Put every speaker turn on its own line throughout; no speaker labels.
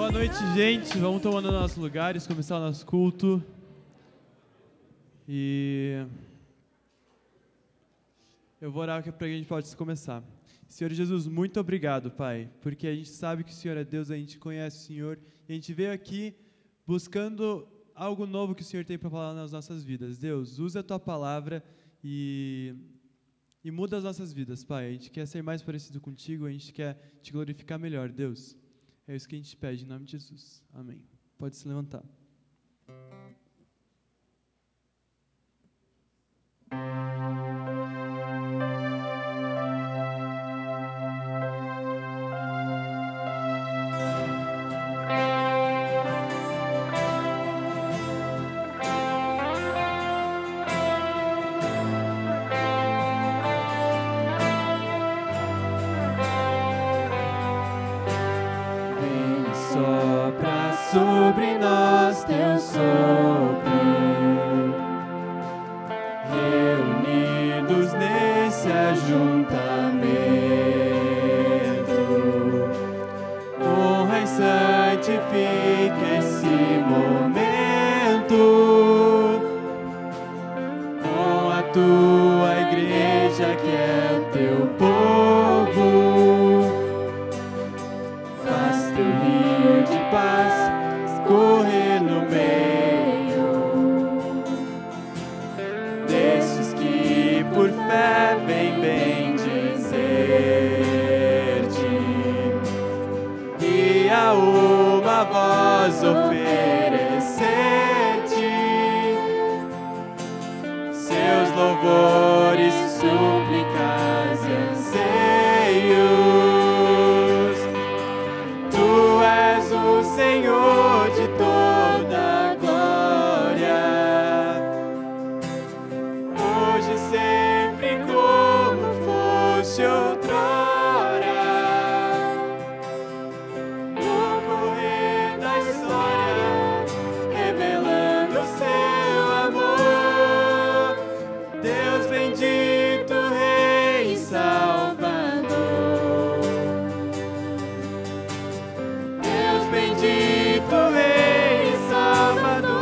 Boa noite, gente. Vamos tomando nossos lugares, começar o nosso culto. E eu vou orar para que a gente possa começar. Senhor Jesus, muito obrigado, Pai, porque a gente sabe que o Senhor é Deus, a gente conhece o Senhor, e a gente veio aqui buscando algo novo que o Senhor tem para falar nas nossas vidas. Deus, usa a Tua palavra e muda as nossas vidas, Pai. A gente quer ser mais parecido contigo, a gente quer Te glorificar melhor, Deus. É isso que a gente pede, em nome de Jesus. Amém. Pode se levantar.
Sobre nós teu sopro, reunidos nesse ajuntamento, honra e santifica esse momento, com a tua igreja que é o teu povo, faz teu rio de paz correr no meio desses que por fé vem bem dizer-te e a uma voz oferecer-te seus louvores, súplicas e anseios. Tu és o Senhor de toda a glória, hoje e sempre como fosse outrora, no correr da história, revelando o seu amor. Deus bendito, Rei e Salvador. Deus bendito, Rei e Salvador.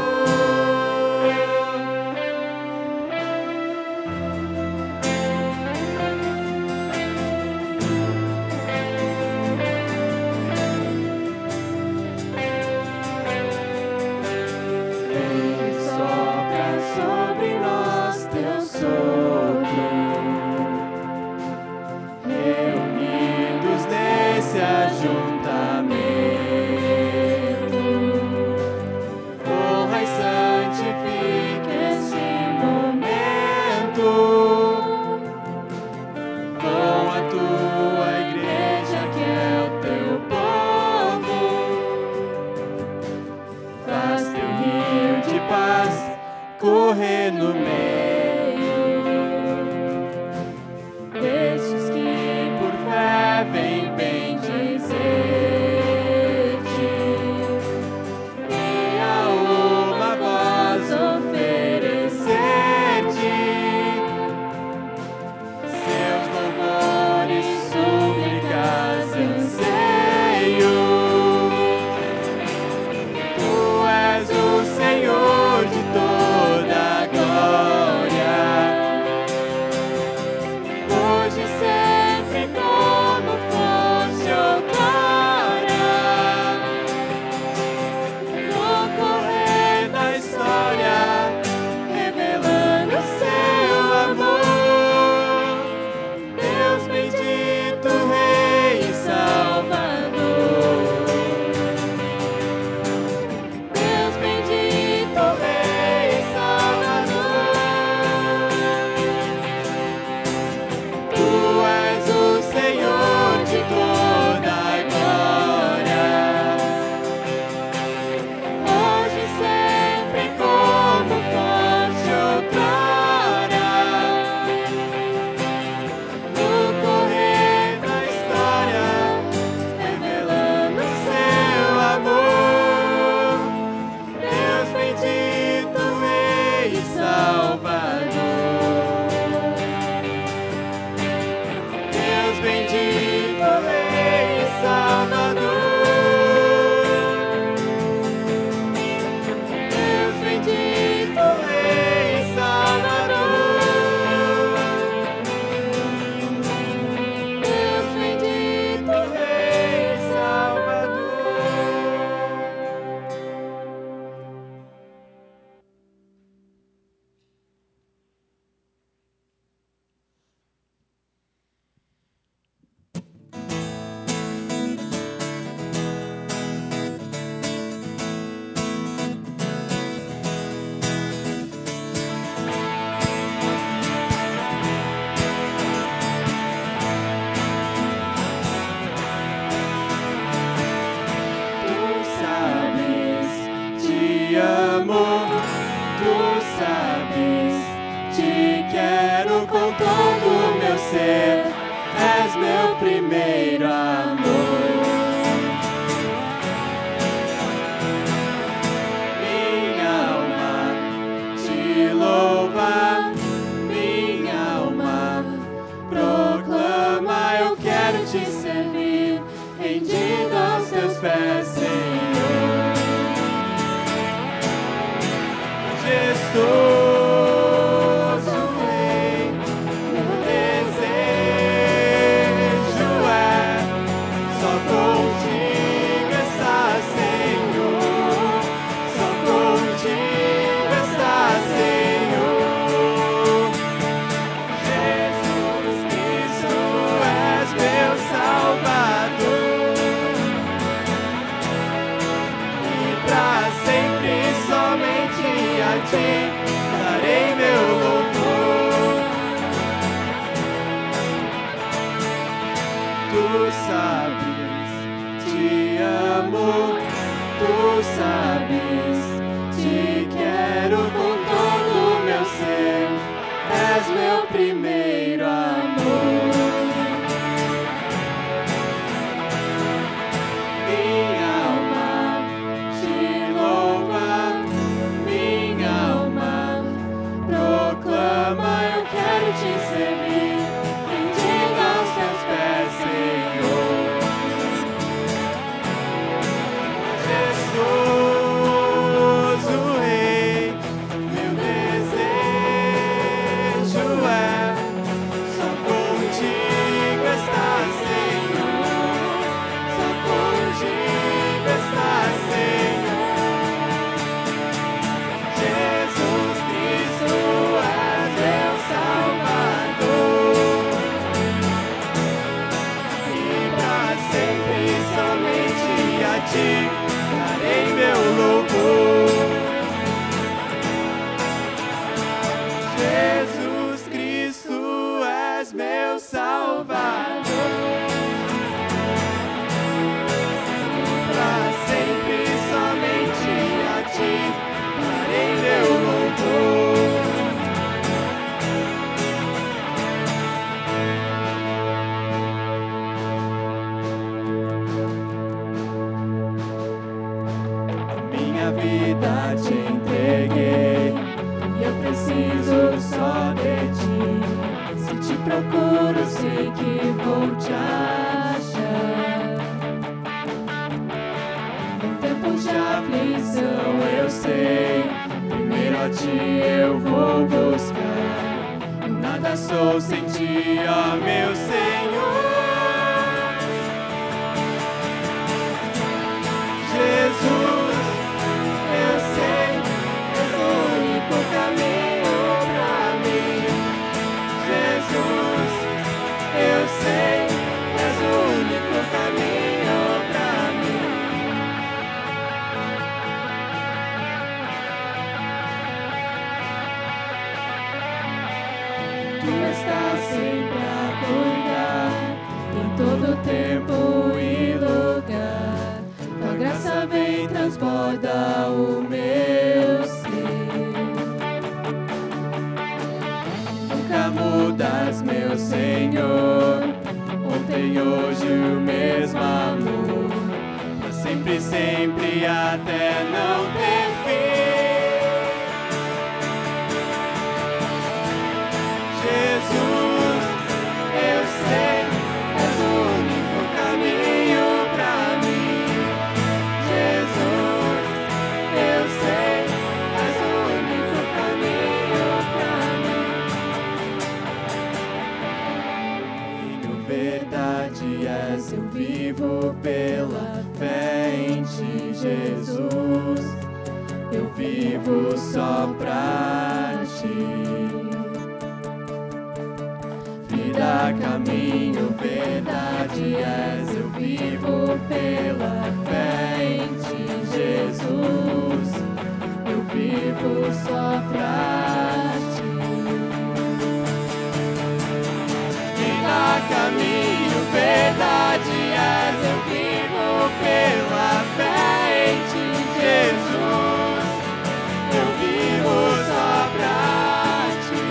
ser, és meu primeiro amor. Minha alma te louva, minha alma proclama, eu quero te servir, rendido aos teus pés, Senhor. Majestoso darei meu louvor. Tu sabes, te amo, tu sabes, te quero com todo o meu ser, és meu primeiro amor. Minha alma te louva, proclama, eu quero te servir, rendido aos teus pés, Senhor. Majestoso Rei, meu desejo é só contigo estar, Senhor. Só contigo estar, Senhor. Jesus Cristo, darei meu louvor. Jesus Cristo, és meu Salvador. Pra sempre somente a ti darei meu louvor. Vida te entreguei e eu preciso só de ti. Se te procuro, sei que vou te achar. Em tempos de aflição eu sei, primeiro a ti eu vou buscar. Eu nada sou sem ti, ó meu Senhor. Jesus, eu sei, és o único caminho pra mim. Jesus, eu sei, és o único caminho pra mim. Tu estás sempre a cuidar, em todo tempo e lugar. Tua graça vem, transborda o meu ser. Nunca mudas, meu Senhor, ontem, hoje o mesmo amor, pra sempre, sempre, até não ter fim. Jesus, eu sei, és o único caminho pra mim. Jesus, eu sei, és o único caminho pra mim. Minha verdade és, eu vivo pela fé em ti, Jesus. Eu vivo só pra ti. Vida, caminho, verdade és, eu vivo pela fé em ti, Jesus. Eu vivo só pra ti. Vida, caminho, verdade és, eu vivo pela fé em ti, Jesus. Eu vivo só pra ti.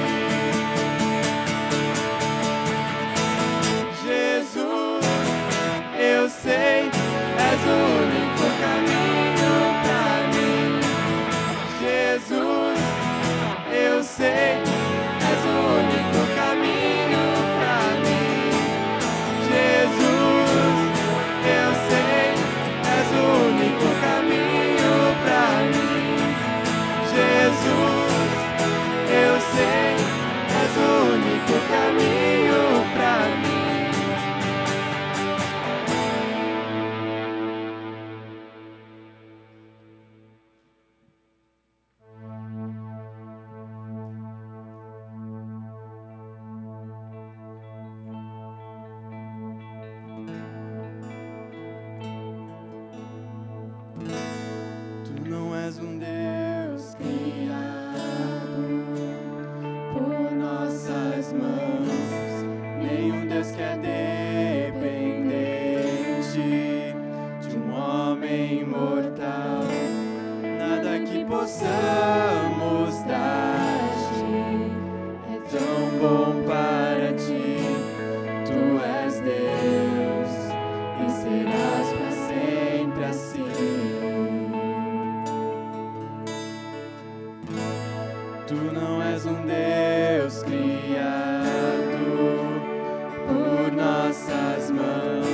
Deus que é dependente de um homem mortal. Nada que possamos dar-te é tão bom para ti. Tu és Deus e serás para sempre assim. Tu não és um Deus criado por nossas mãos,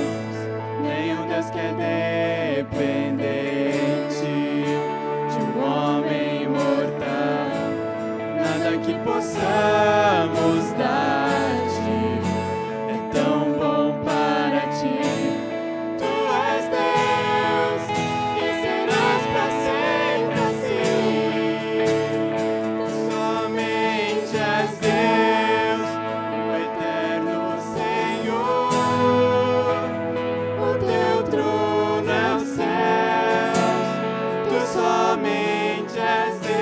nem um Deus que é dependente de um homem mortal. Nada que possamos dar-te é tão bom para ti. Tu és Deus e serás para sempre assim. Tu somente és Deus, o eterno Senhor. O teu trono é os céus. Tu somente és Deus.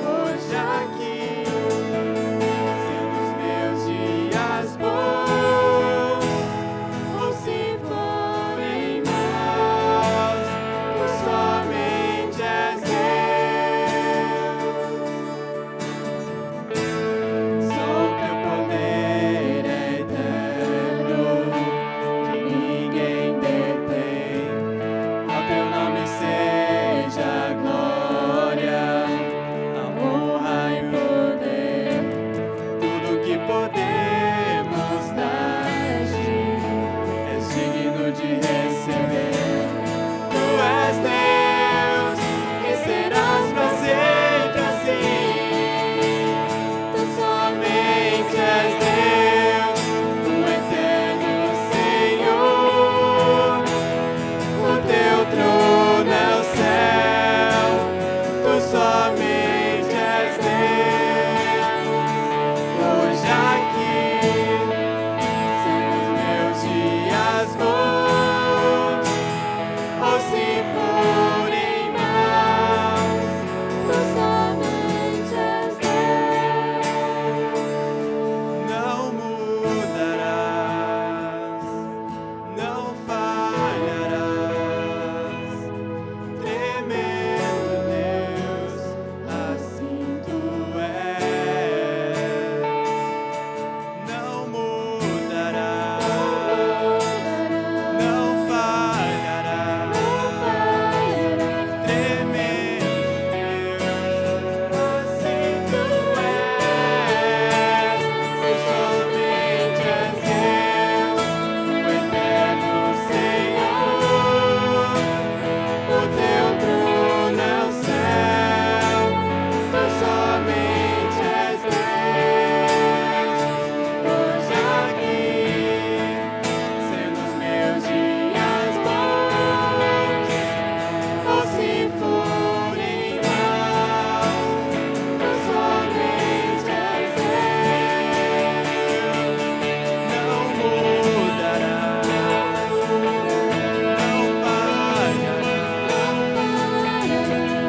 Hoje aqui, sendo os meus dias bons, ou se forem maus, tu somente és Deus. Só o teu poder é eterno, que ninguém detém. Ao teu nome seja a glória, a honra e poder. Tudo que podemos dar-te és digno de receber. Tu és Deus e serás para sempre assim. Tu somente és Deus, o eterno Senhor. O teu trono é o céu. Tu somente és Deus. Hoje aqui, sendo os meus dias bons, ou se forem maus, tu somente és Deus. Não mudarás, não falharás. Tremendo Deus, assim tu és. Não mudarás, não falharás. Tremendo Deus, assim tu és. Tu somente és Deus, o eterno Senhor. O teu trono é o céu. Tu somente és Deus. Hoje aqui, sendo os meus dias bons, ou se forem maus, tu somente és Deus. Não mudarás, não falharás.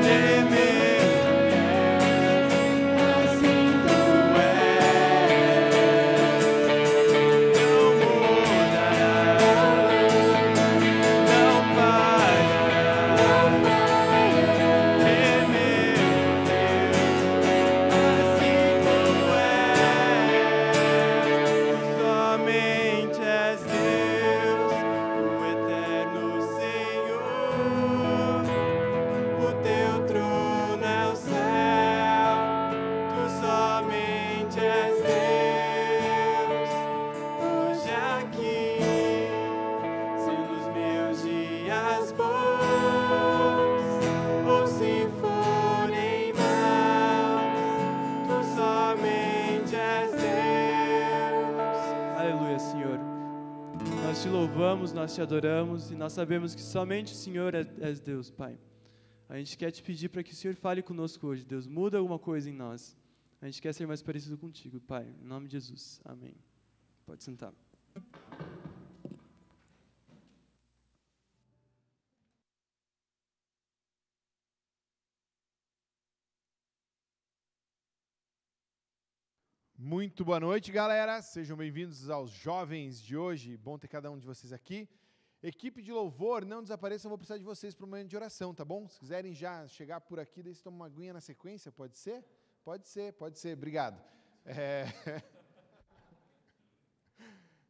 Tremendo Deus, assim tu és. Não mudarás, não falharás. Tremendo Deus, assim tu és. Somente és Deus, o eterno Senhor. O teu trono é o céu. Tu somente és Deus. Hoje aqui, sendo os meus dias bons, ou se forem maus, tu somente és Deus.
Aleluia, Senhor. Nós te louvamos, nós te adoramos e nós sabemos que somente o Senhor és Deus, Pai. A gente quer te pedir para que o Senhor fale conosco hoje, Deus. Muda alguma coisa em nós. A gente quer ser mais parecido contigo, Pai. Em nome de Jesus. Amém. Pode sentar.
Muito boa noite, galera. Sejam bem-vindos aos jovens de hoje. Bom ter cada um de vocês aqui. Equipe de louvor, não desapareçam, eu vou precisar de vocês para o momento de oração, tá bom? Se quiserem já chegar por aqui, daí você toma uma aguinha na sequência, pode ser? Pode ser. Obrigado.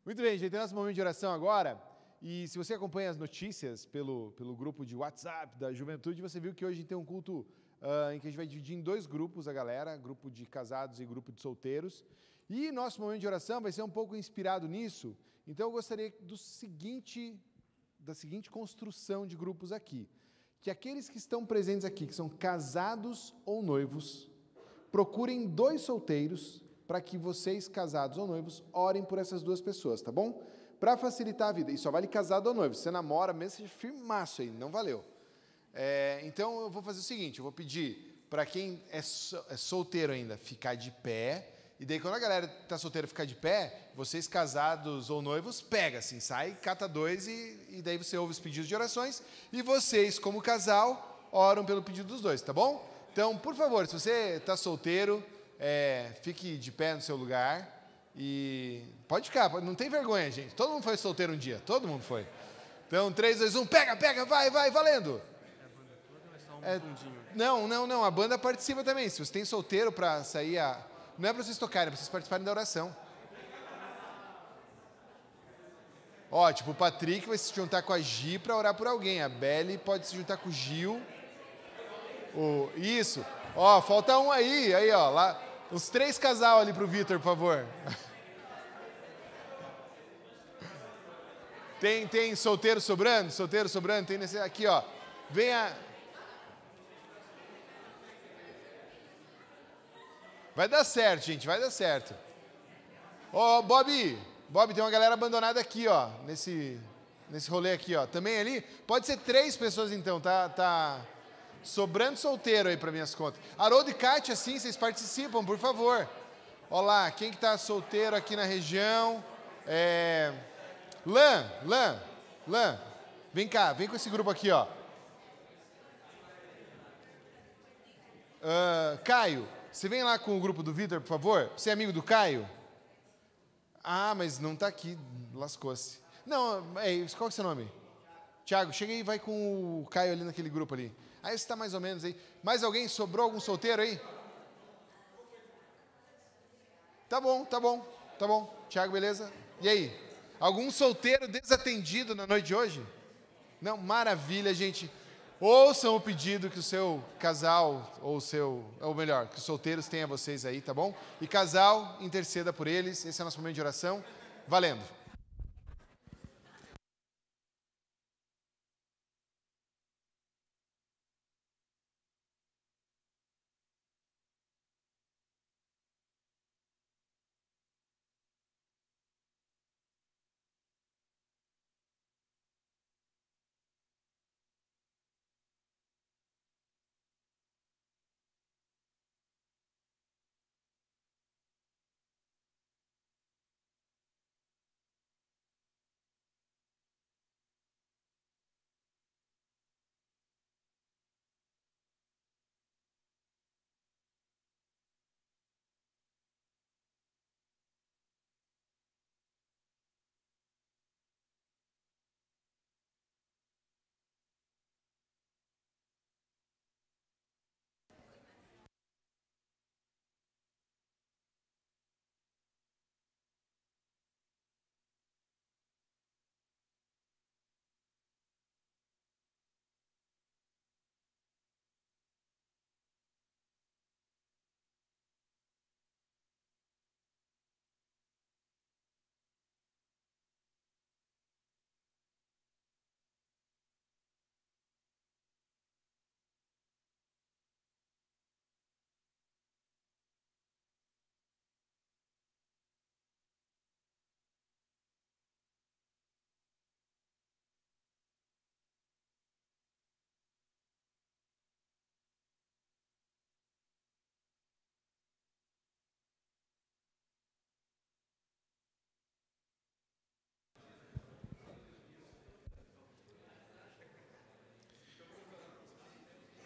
Muito bem, gente, tem nosso momento de oração agora. E se você acompanha as notícias pelo grupo de WhatsApp da juventude, você viu que hoje tem um culto em que a gente vai dividir em 2 grupos a galera, grupo de casados e grupo de solteiros. E nosso momento de oração vai ser um pouco inspirado nisso. Então eu gostaria da seguinte construção de grupos aqui. Que aqueles que estão presentes aqui, que são casados ou noivos, procurem 2 solteiros para que vocês, casados ou noivos, orem por essas 2 pessoas, tá bom? Para facilitar a vida. E só vale casado ou noivo. Se você namora, mesmo seja firmaço aí, não valeu. Então eu vou fazer o seguinte, eu vou pedir para quem é solteiro ainda ficar de pé, e daí quando a galera está solteira ficar de pé, vocês casados ou noivos, pega assim, sai, cata 2 e daí você ouve os pedidos de orações, e vocês como casal oram pelo pedido dos 2, tá bom? Então, por favor, se você está solteiro, fique de pé no seu lugar, e pode ficar, não tem vergonha, gente, todo mundo foi solteiro um dia, todo mundo foi. Então, 3, 2, 1, pega, vai, valendo! Não, a banda participa também. Se você tem solteiro para sair, não é para vocês tocarem, é para vocês participarem da oração. Ó, tipo, o Patrick vai se juntar com a Gi para orar por alguém. A Belle pode se juntar com o Gil. Isso. Ó, falta um aí, ó. Lá, os 3 casal ali pro Vitor, por favor. Tem solteiro sobrando? Tem nesse aqui, ó. Venha. Vai dar certo, gente, vai dar certo. Ó, Bob, tem uma galera abandonada aqui, ó, nesse rolê aqui, ó. Também ali, pode ser 3 pessoas então, tá sobrando solteiro aí para minhas contas. Haroldo e Kátia, sim, vocês participam, por favor. Ó lá, quem que tá solteiro aqui na região? Lã, vem cá, vem com esse grupo aqui, ó. Caio. Você vem lá com o grupo do Vitor, por favor? Você é amigo do Caio? Ah, mas não está aqui, lascou-se. Não, qual que é o seu nome? Tiago, chega aí e vai com o Caio ali naquele grupo ali. Aí você está mais ou menos aí. Mais alguém? Sobrou algum solteiro aí? Tá bom. Tiago, beleza? E aí? Algum solteiro desatendido na noite de hoje? Não, maravilha, gente. Ouçam o pedido que o seu casal, ou melhor, que os solteiros tenham a vocês aí, tá bom? E casal, interceda por eles, esse é o nosso momento de oração. Valendo!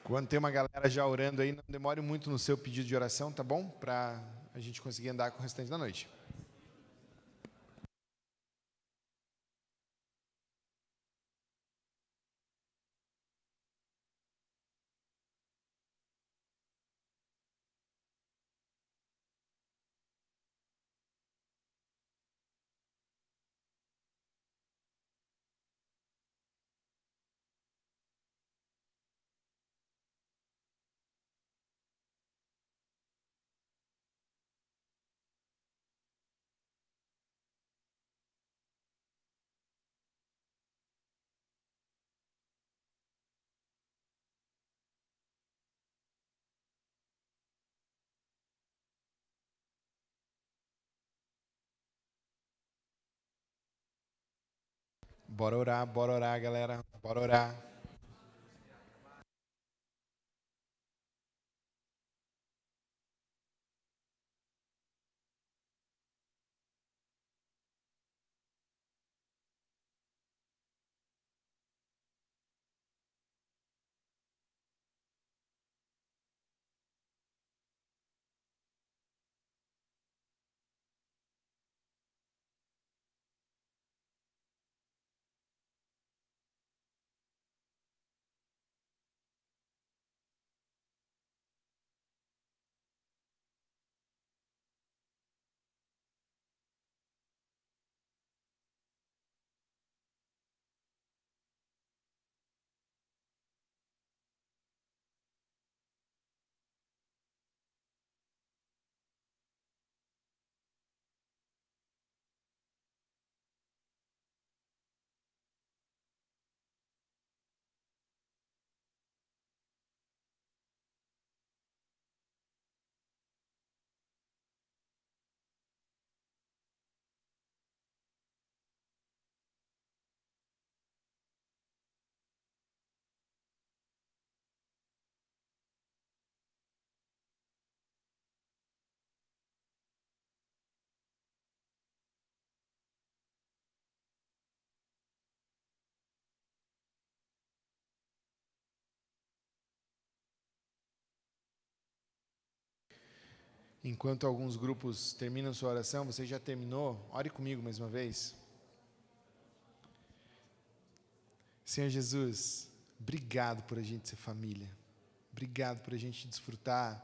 Quando tem uma galera já orando aí, não demore muito no seu pedido de oração, tá bom? Para a a gente conseguir andar com o restante da noite. Bora orar, galera. Bora orar. Enquanto alguns grupos terminam sua oração, você já terminou? Ore comigo mais uma vez. Senhor Jesus, obrigado por a gente ser família. Obrigado por a gente desfrutar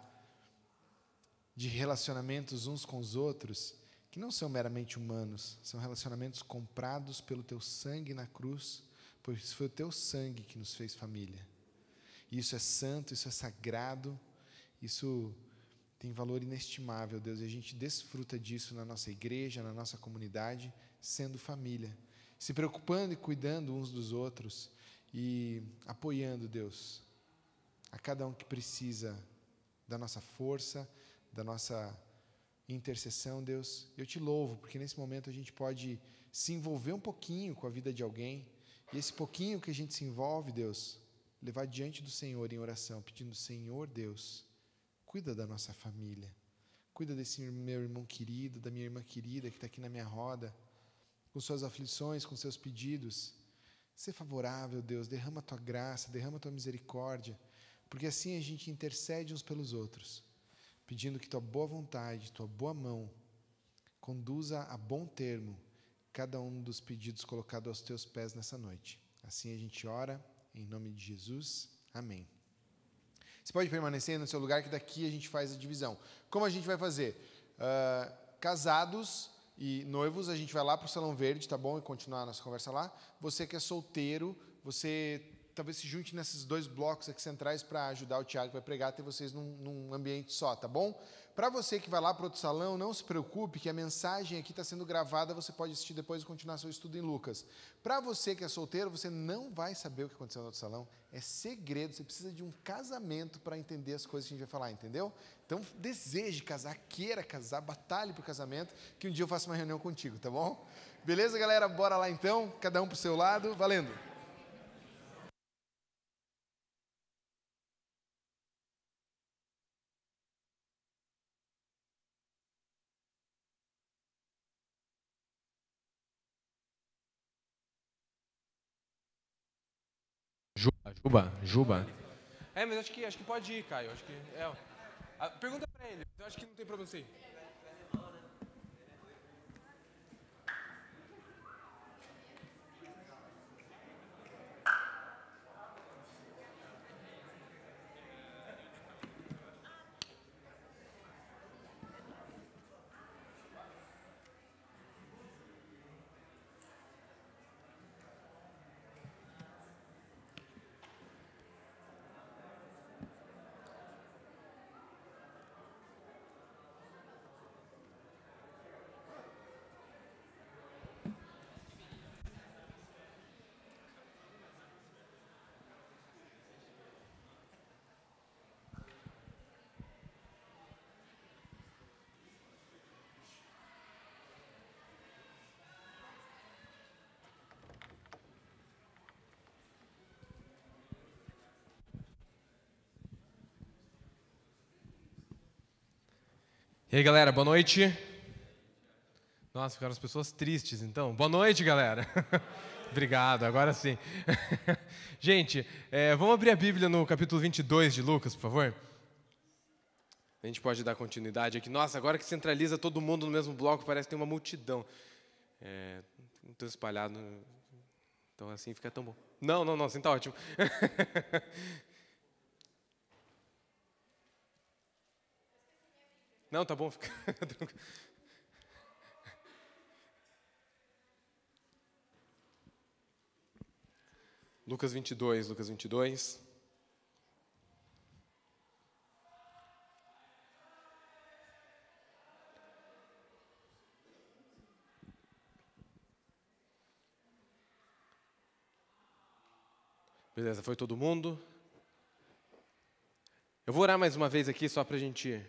de relacionamentos uns com os outros que não são meramente humanos, são relacionamentos comprados pelo teu sangue na cruz, pois foi o teu sangue que nos fez família. Isso é santo, isso é sagrado, isso tem valor inestimável, Deus, e a gente desfruta disso na nossa igreja, na nossa comunidade, sendo família, se preocupando e cuidando uns dos outros e apoiando, Deus, a cada um que precisa da nossa força, da nossa intercessão, Deus. Eu te louvo, porque nesse momento a gente pode se envolver um pouquinho com a vida de alguém, e esse pouquinho que a gente se envolve, Deus, levar diante do Senhor em oração, pedindo, Senhor Deus, cuida da nossa família, cuida desse meu irmão querido, da minha irmã querida que está aqui na minha roda, com suas aflições, com seus pedidos. Ser favorável, Deus, derrama a tua graça, derrama a tua misericórdia, porque assim a gente intercede uns pelos outros, pedindo que tua boa vontade, tua boa mão, conduza a bom termo cada um dos pedidos colocados aos teus pés nessa noite. Assim a gente ora, em nome de Jesus. Amém. Você pode permanecer no seu lugar, que daqui a gente faz a divisão. Como a gente vai fazer? Casados e noivos, a gente vai lá para o Salão Verde, tá bom? E continuar a nossa conversa lá. Você que é solteiro, você talvez se junte nesses dois blocos aqui centrais para ajudar o Tiago que vai pregar, ter vocês num ambiente só, tá bom? Para você que vai lá para outro salão, não se preocupe que a mensagem aqui está sendo gravada, você pode assistir depois e continuar seu estudo em Lucas. Para você que é solteiro, você não vai saber o que aconteceu no outro salão, é segredo, você precisa de um casamento para entender as coisas que a gente vai falar, entendeu? Então, deseje casar, queira casar, batalhe para o casamento, que um dia eu faço uma reunião contigo, tá bom? Beleza, galera? Bora lá então, cada um para o seu lado, valendo!
Juba. Mas acho que pode ir, Caio. Pergunta pra ele. Eu acho que não tem problema isso aí. E aí, galera, boa noite. Nossa, ficaram as pessoas tristes, então. Boa noite, galera. Obrigado, agora sim. Gente, vamos abrir a Bíblia no capítulo 22 de Lucas, por favor? A gente pode dar continuidade aqui. Nossa, agora que centraliza todo mundo no mesmo bloco, parece que tem uma multidão. Estou espalhado. Então assim fica tão bom. Não, assim tá ótimo. Não, tá bom. Fica tranquilo. Lucas 22. Beleza, foi todo mundo? Eu vou orar mais uma vez aqui só para a gente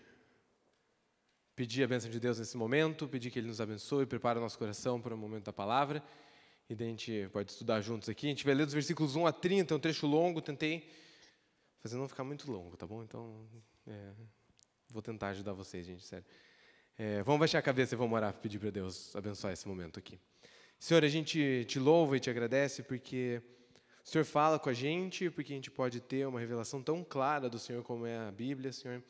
pedir a bênção de Deus nesse momento, pedir que Ele nos abençoe, prepare o nosso coração para o momento da palavra. E daí a gente pode estudar juntos aqui. A gente vai ler dos versículos 1 a 30, é um trecho longo, tentei fazer não ficar muito longo, tá bom? Então, vou tentar ajudar vocês, gente, sério. Vamos baixar a cabeça e vamos orar, pedir para Deus abençoar esse momento aqui. Senhor, a gente te louva e te agradece porque o Senhor fala com a gente, porque a gente pode ter uma revelação tão clara do Senhor como é a Bíblia, Senhor.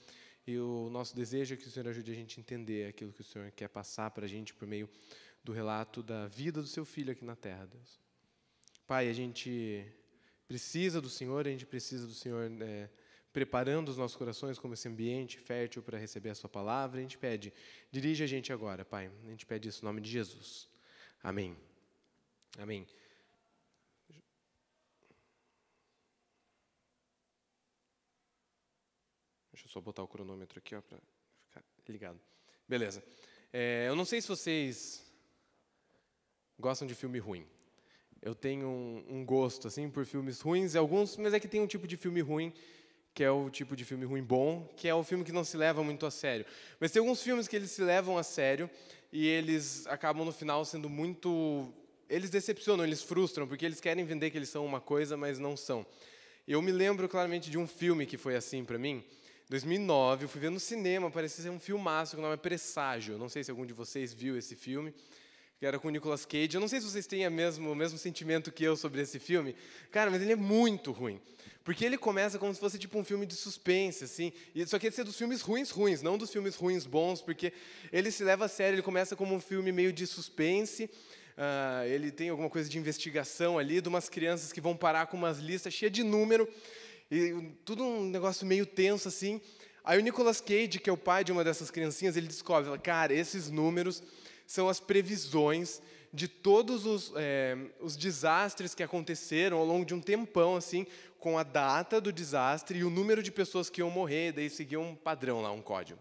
E o nosso desejo é que o Senhor ajude a gente a entender aquilo que o Senhor quer passar para a gente por meio do relato da vida do seu Filho aqui na terra, Deus. Pai, a gente precisa do Senhor, a gente precisa do Senhor preparando os nossos corações como esse ambiente fértil para receber a sua palavra. A gente pede, dirige a gente agora, Pai. A gente pede isso em nome de Jesus. Amém. Amém. Deixa eu só botar o cronômetro aqui, para ficar ligado. Beleza. Eu não sei se vocês gostam de filme ruim. Eu tenho um gosto assim por filmes ruins, mas é que tem um tipo de filme ruim, que é o tipo de filme ruim bom, que é o filme que não se leva muito a sério. Mas tem alguns filmes que eles se levam a sério e eles acabam no final sendo muito... Eles decepcionam, eles frustram, porque eles querem vender que eles são uma coisa, mas não são. Eu me lembro claramente de um filme que foi assim para mim. Em 2009, eu fui ver no cinema, parecia ser um filmaço, que o nome é Presságio. Não sei se algum de vocês viu esse filme, que era com o Nicolas Cage. Eu não sei se vocês têm o mesmo sentimento que eu sobre esse filme. Cara, mas ele é muito ruim. Porque ele começa como se fosse tipo um filme de suspense, assim. E só que esse é dos filmes ruins, não dos filmes ruins bons, porque ele se leva a sério, ele começa como um filme meio de suspense. Ele tem alguma coisa de investigação ali, de umas crianças que vão parar com umas listas cheias de número, e tudo um negócio meio tenso, assim. Aí o Nicolas Cage, que é o pai de uma dessas criancinhas, ele descobre, fala, cara, esses números são as previsões de todos os desastres que aconteceram ao longo de um tempão, assim, com a data do desastre e o número de pessoas que iam morrer, daí seguia um padrão lá, um código.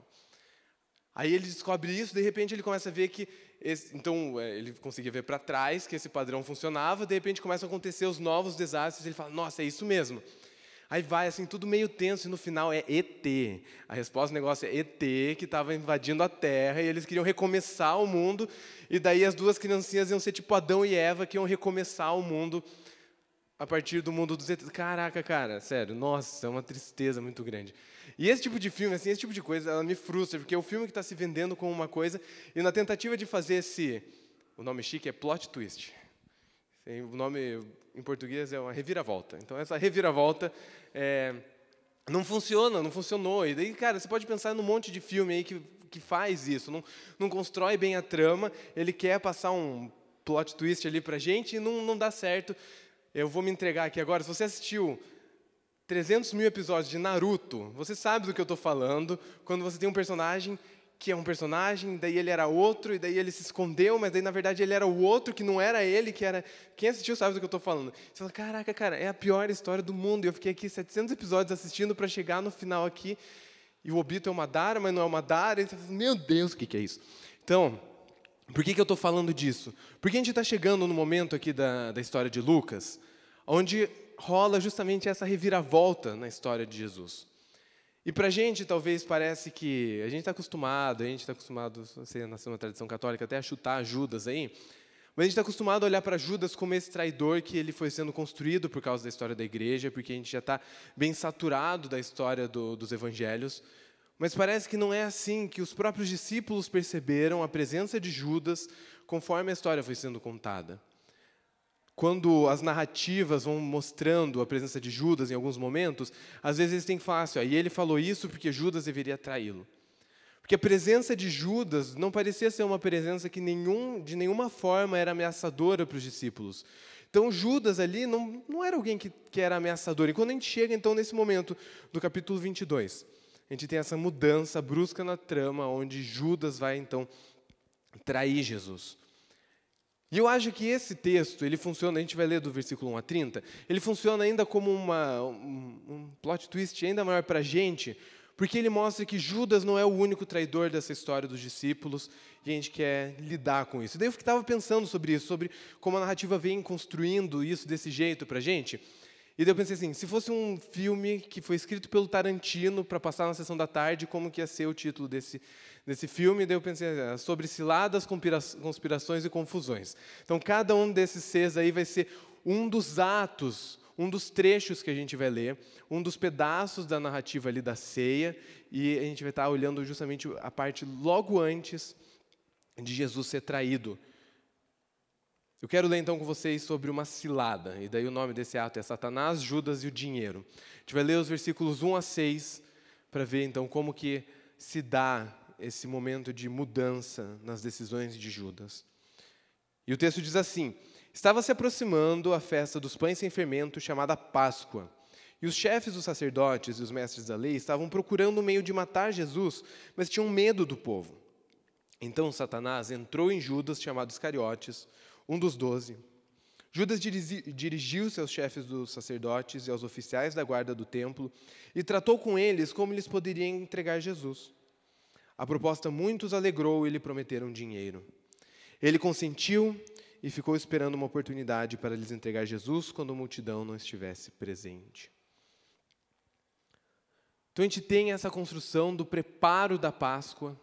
Aí ele descobre isso, de repente ele começa a ver que... ele conseguia ver para trás que esse padrão funcionava, de repente começam a acontecer os novos desastres, ele fala, nossa, é isso mesmo. Aí vai, assim, tudo meio tenso, e no final é ET. A resposta do negócio é ET, que estava invadindo a Terra, e eles queriam recomeçar o mundo, e daí as duas criancinhas iam ser tipo Adão e Eva, que iam recomeçar o mundo a partir do mundo dos ETs. Caraca, cara, sério, nossa, é uma tristeza muito grande. E esse tipo de filme, assim, esse tipo de coisa, ela me frustra, porque é o filme que está se vendendo como uma coisa, e na tentativa de fazer o nome chique é plot twist. O nome em português é uma reviravolta. Então, essa reviravolta não funcionou. E daí, cara, você pode pensar num monte de filme aí que faz isso, não constrói bem a trama, ele quer passar um plot twist ali pra gente e não dá certo. Eu vou me entregar aqui agora. Se você assistiu 300 mil episódios de Naruto, você sabe do que eu estou falando, quando você tem um personagem que é um personagem, daí ele era outro, e daí ele se escondeu, mas daí, na verdade, ele era o outro, que não era ele, que era... Quem assistiu sabe do que eu estou falando. Você fala, caraca, cara, é a pior história do mundo, e eu fiquei aqui 700 episódios assistindo para chegar no final aqui, e o Obito é uma Madara, mas não é uma Madara, e você fala, meu Deus, o que é isso? Então, por que eu estou falando disso? Porque a gente está chegando no momento aqui da história de Lucas, onde rola justamente essa reviravolta na história de Jesus. E para a gente, talvez, parece que a gente está acostumado, você nasceu na tradição católica, até a chutar Judas aí, mas a gente está acostumado a olhar para Judas como esse traidor que ele foi sendo construído por causa da história da igreja, porque a gente já está bem saturado da história dos evangelhos, Mas parece que não é assim que os próprios discípulos perceberam a presença de Judas conforme a história foi sendo contada. Quando as narrativas vão mostrando a presença de Judas em alguns momentos, às vezes eles têm que falar assim, e ele falou isso porque Judas deveria traí-lo. Porque a presença de Judas não parecia ser uma presença que de nenhuma forma era ameaçadora para os discípulos. Então Judas ali não era alguém que era ameaçador. E quando a gente chega então nesse momento do capítulo 22, a gente tem essa mudança brusca na trama, onde Judas vai então trair Jesus. E eu acho que esse texto, ele funciona, a gente vai ler do versículo 1 a 30, ele funciona ainda como um plot twist ainda maior para a gente, porque ele mostra que Judas não é o único traidor dessa história dos discípulos, e a gente quer lidar com isso. Daí eu estava pensando sobre isso, sobre como a narrativa vem construindo isso desse jeito para a gente. E daí eu pensei assim, se fosse um filme que foi escrito pelo Tarantino para passar na sessão da tarde, como que ia ser o título desse filme? Daí eu pensei sobre ciladas, conspirações e confusões. Então, cada um desses Cs aí vai ser um dos atos, um dos trechos que a gente vai ler, um dos pedaços da narrativa ali da ceia, e a gente vai estar olhando justamente a parte logo antes de Jesus ser traído. Eu quero ler então com vocês sobre uma cilada, e daí o nome desse ato é Satanás, Judas e o dinheiro. A gente vai ler os versículos 1 a 6, para ver então como que se dá esse momento de mudança nas decisões de Judas. E o texto diz assim, estava se aproximando a festa dos pães sem fermento, chamada Páscoa, e os chefes dos sacerdotes e os mestres da lei estavam procurando um meio de matar Jesus, mas tinham medo do povo. Então Satanás entrou em Judas, chamado Iscariotes, um dos 12. Judas dirigiu-se aos chefes dos sacerdotes e aos oficiais da guarda do templo e tratou com eles como eles poderiam entregar Jesus. A proposta muitos alegrou e lhe prometeram dinheiro. Ele consentiu e ficou esperando uma oportunidade para lhes entregar Jesus quando a multidão não estivesse presente. Então a gente tem essa construção do preparo da Páscoa.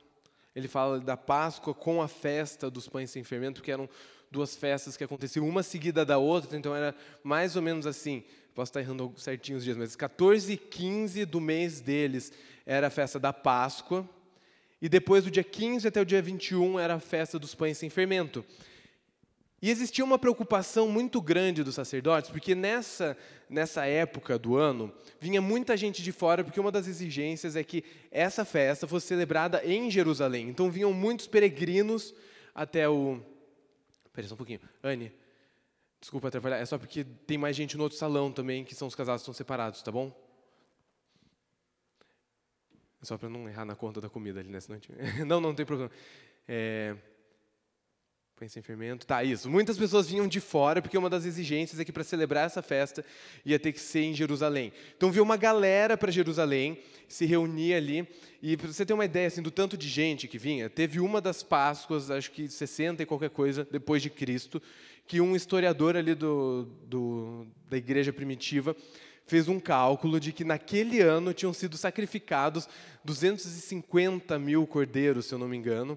Ele fala da Páscoa com a festa dos pães sem fermento, que eram duas festas que aconteciam uma seguida da outra, então era mais ou menos assim, posso estar errando certinho os dias, mas 14 e 15 do mês deles era a festa da Páscoa, e depois do dia 15 até o dia 21 era a festa dos pães sem fermento. E existia uma preocupação muito grande dos sacerdotes, porque nessa época do ano, vinha muita gente de fora, porque uma das exigências é que essa festa fosse celebrada em Jerusalém. Então vinham muitos peregrinos até o... Espera só um pouquinho. Anne, desculpa atrapalhar, é só porque tem mais gente no outro salão também, que são os casados que estão separados, tá bom? É só para não errar na conta da comida ali, né? Senão não tem problema. Põe sem fermento. Tá, isso. Muitas pessoas vinham de fora, porque uma das exigências é que para celebrar essa festa ia ter que ser em Jerusalém. Então veio uma galera para Jerusalém, se reunia ali, e para você ter uma ideia assim, do tanto de gente que vinha, teve uma das Páscoas, acho que 60 e qualquer coisa, depois de Cristo, que um historiador ali da igreja primitiva fez um cálculo de que naquele ano tinham sido sacrificados 250 mil cordeiros, se eu não me engano.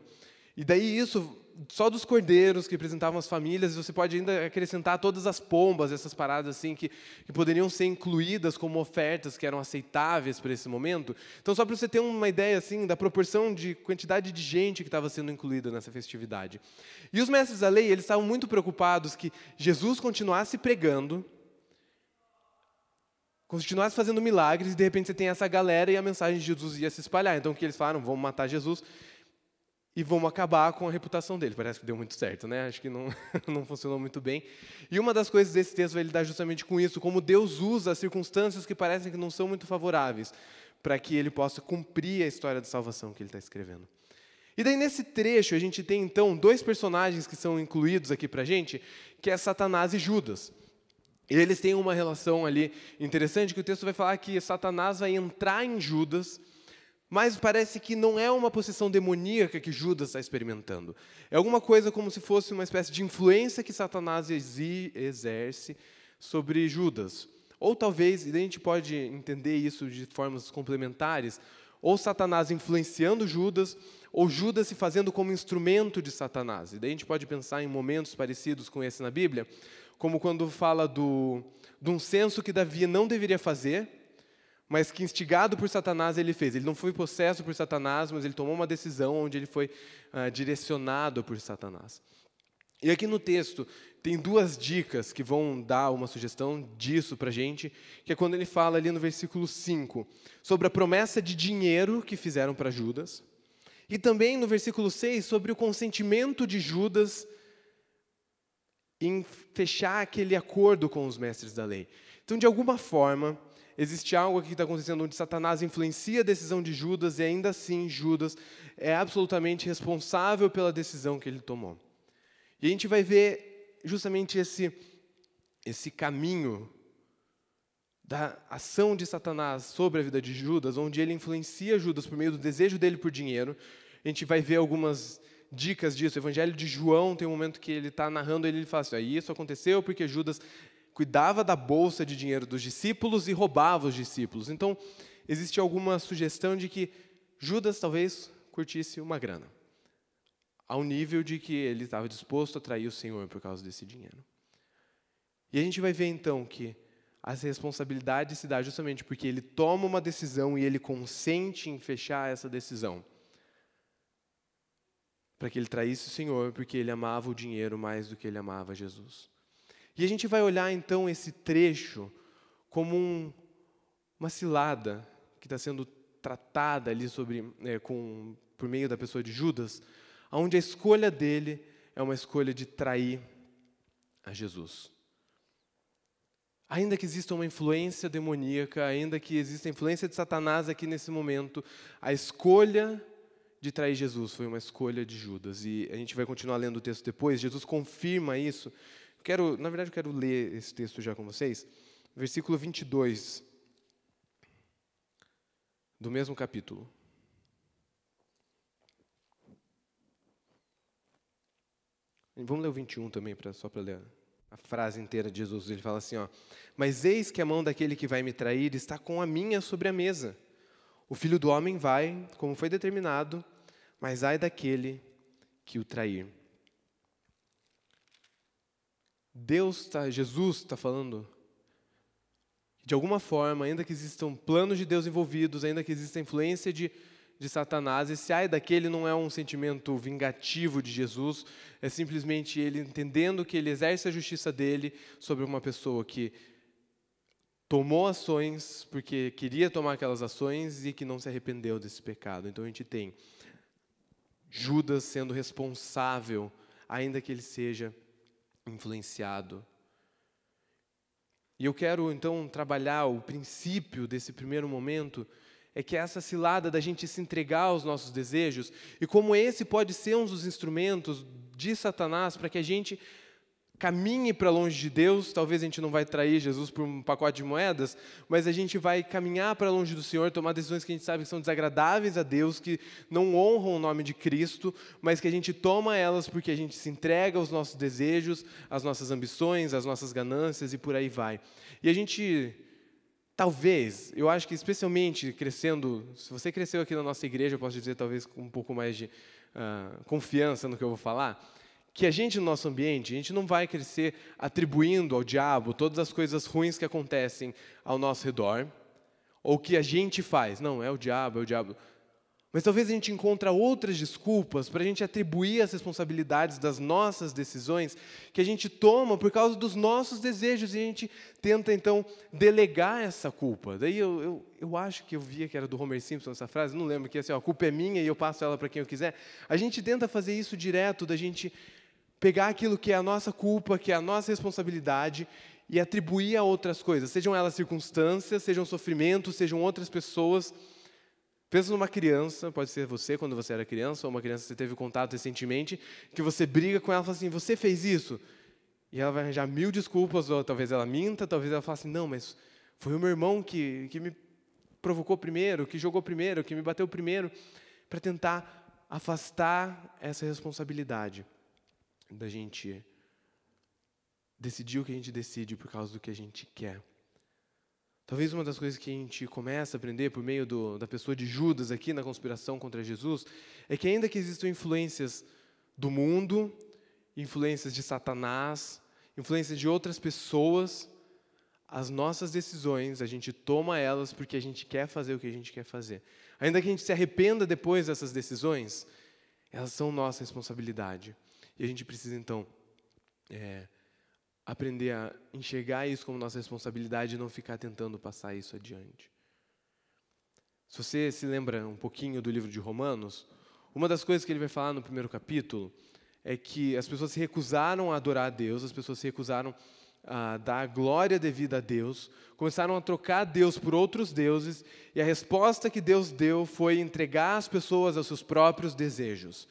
E daí isso, só dos cordeiros que representavam as famílias, você pode ainda acrescentar todas as pombas, essas paradas assim que poderiam ser incluídas como ofertas que eram aceitáveis para esse momento. Então, só para você ter uma ideia assim da proporção de quantidade de gente que estava sendo incluída nessa festividade. E os mestres da lei, eles estavam muito preocupados que Jesus continuasse pregando, continuasse fazendo milagres, e de repente você tem essa galera e a mensagem de Jesus ia se espalhar. Então, o que eles falaram? Vamos matar Jesus e vamos acabar com a reputação dele. Parece que deu muito certo, né? Acho que não funcionou muito bem. E uma das coisas desse texto vai lidar justamente com isso, como Deus usa as circunstâncias que parecem que não são muito favoráveis para que ele possa cumprir a história de salvação que ele está escrevendo. E daí, nesse trecho, a gente tem, então, dois personagens que são incluídos aqui para a gente, que é Satanás e Judas. E eles têm uma relação ali interessante, que o texto vai falar que Satanás vai entrar em Judas, mas parece que não é uma possessão demoníaca que Judas está experimentando. É alguma coisa como se fosse uma espécie de influência que Satanás exerce sobre Judas. Ou talvez, e daí a gente pode entender isso de formas complementares, ou Satanás influenciando Judas, ou Judas se fazendo como instrumento de Satanás. E daí a gente pode pensar em momentos parecidos com esse na Bíblia, como quando fala de um censo que Davi não deveria fazer, mas que instigado por Satanás ele fez. Ele não foi possesso por Satanás, mas ele tomou uma decisão onde ele foi direcionado por Satanás. E aqui no texto tem 2 dicas que vão dar uma sugestão disso para a gente, que é quando ele fala ali no versículo 5, sobre a promessa de dinheiro que fizeram para Judas, e também no versículo 6, sobre o consentimento de Judas em fechar aquele acordo com os mestres da lei. Então, de alguma forma, existe algo aqui que está acontecendo onde Satanás influencia a decisão de Judas e ainda assim Judas é absolutamente responsável pela decisão que ele tomou. E a gente vai ver justamente esse caminho da ação de Satanás sobre a vida de Judas, onde ele influencia Judas por meio do desejo dele por dinheiro. A gente vai ver algumas dicas disso. O Evangelho de João tem um momento que ele está narrando, ele fala assim, isso aconteceu porque Judas cuidava da bolsa de dinheiro dos discípulos e roubava os discípulos. Então, existe alguma sugestão de que Judas talvez curtisse uma grana, ao nível de que ele estava disposto a trair o Senhor por causa desse dinheiro. E a gente vai ver então que essa responsabilidade se dá justamente porque ele toma uma decisão e ele consente em fechar essa decisão, para que ele traísse o Senhor, porque ele amava o dinheiro mais do que ele amava Jesus. E a gente vai olhar então esse trecho como uma cilada que está sendo tratada ali por meio da pessoa de Judas, onde a escolha dele é uma escolha de trair a Jesus. Ainda que exista uma influência demoníaca, ainda que exista a influência de Satanás aqui nesse momento, a escolha de trair Jesus foi uma escolha de Judas. E a gente vai continuar lendo o texto depois. Jesus confirma isso. Na verdade, eu quero ler esse texto já com vocês. Versículo 22, do mesmo capítulo. Vamos ler o 21 também, só para ler a frase inteira de Jesus. Ele fala assim, mas eis que a mão daquele que vai me trair está com a minha sobre a mesa. O Filho do Homem vai, como foi determinado, mas ai daquele que o trair. Jesus está falando, de alguma forma, ainda que existam planos de Deus envolvidos, ainda que exista influência de Satanás, esse ai daquele não é um sentimento vingativo de Jesus, é simplesmente ele entendendo que ele exerce a justiça dele sobre uma pessoa que tomou ações porque queria tomar aquelas ações e que não se arrependeu desse pecado. Então a gente tem Judas sendo responsável, ainda que ele seja influenciado. E eu quero então trabalhar o princípio desse primeiro momento, é que essa cilada da gente se entregar aos nossos desejos, e como esse pode ser um dos instrumentos de Satanás para que a gente caminhe para longe de Deus. Talvez a gente não vai trair Jesus por um pacote de moedas, mas a gente vai caminhar para longe do Senhor, tomar decisões que a gente sabe que são desagradáveis a Deus, que não honram o nome de Cristo, mas que a gente toma elas porque a gente se entrega aos nossos desejos, às nossas ambições, às nossas ganâncias e por aí vai. E a gente, talvez, eu acho que especialmente crescendo, se você cresceu aqui na nossa igreja, eu posso dizer talvez com um pouco mais de confiança no que eu vou falar, que a gente, no nosso ambiente, a gente não vai crescer atribuindo ao diabo todas as coisas ruins que acontecem ao nosso redor, ou que a gente faz. Não, é o diabo, é o diabo. Mas talvez a gente encontre outras desculpas para a gente atribuir as responsabilidades das nossas decisões que a gente toma por causa dos nossos desejos, e a gente tenta, então, delegar essa culpa. Daí eu acho que eu via que era do Homer Simpson essa frase, não lembro, que é assim, a culpa é minha e eu passo ela para quem eu quiser. A gente tenta fazer isso direto, da gente pegar aquilo que é a nossa culpa, que é a nossa responsabilidade, e atribuir a outras coisas, sejam elas circunstâncias, sejam sofrimentos, sejam outras pessoas. Pensa numa criança, pode ser você quando você era criança, ou uma criança que você teve contato recentemente, que você briga com ela e fala assim, você fez isso? E ela vai arranjar 1000 desculpas, ou talvez ela minta, talvez ela fale assim, não, mas foi o meu irmão que me provocou primeiro, que jogou primeiro, que me bateu primeiro, para tentar afastar essa responsabilidade da gente decidir o que a gente decide por causa do que a gente quer. Talvez uma das coisas que a gente começa a aprender por meio da pessoa de Judas aqui na conspiração contra Jesus é que ainda que existam influências do mundo, influências de Satanás, influências de outras pessoas, as nossas decisões, a gente toma elas porque a gente quer fazer o que a gente quer fazer. Ainda que a gente se arrependa depois dessas decisões, elas são nossa responsabilidade. E a gente precisa, então, aprender a enxergar isso como nossa responsabilidade e não ficar tentando passar isso adiante. Se você se lembra um pouquinho do livro de Romanos, uma das coisas que ele vai falar no primeiro capítulo é que as pessoas se recusaram a adorar a Deus, as pessoas se recusaram a dar glória devida a Deus, começaram a trocar Deus por outros deuses, e a resposta que Deus deu foi entregar as pessoas aos seus próprios desejos.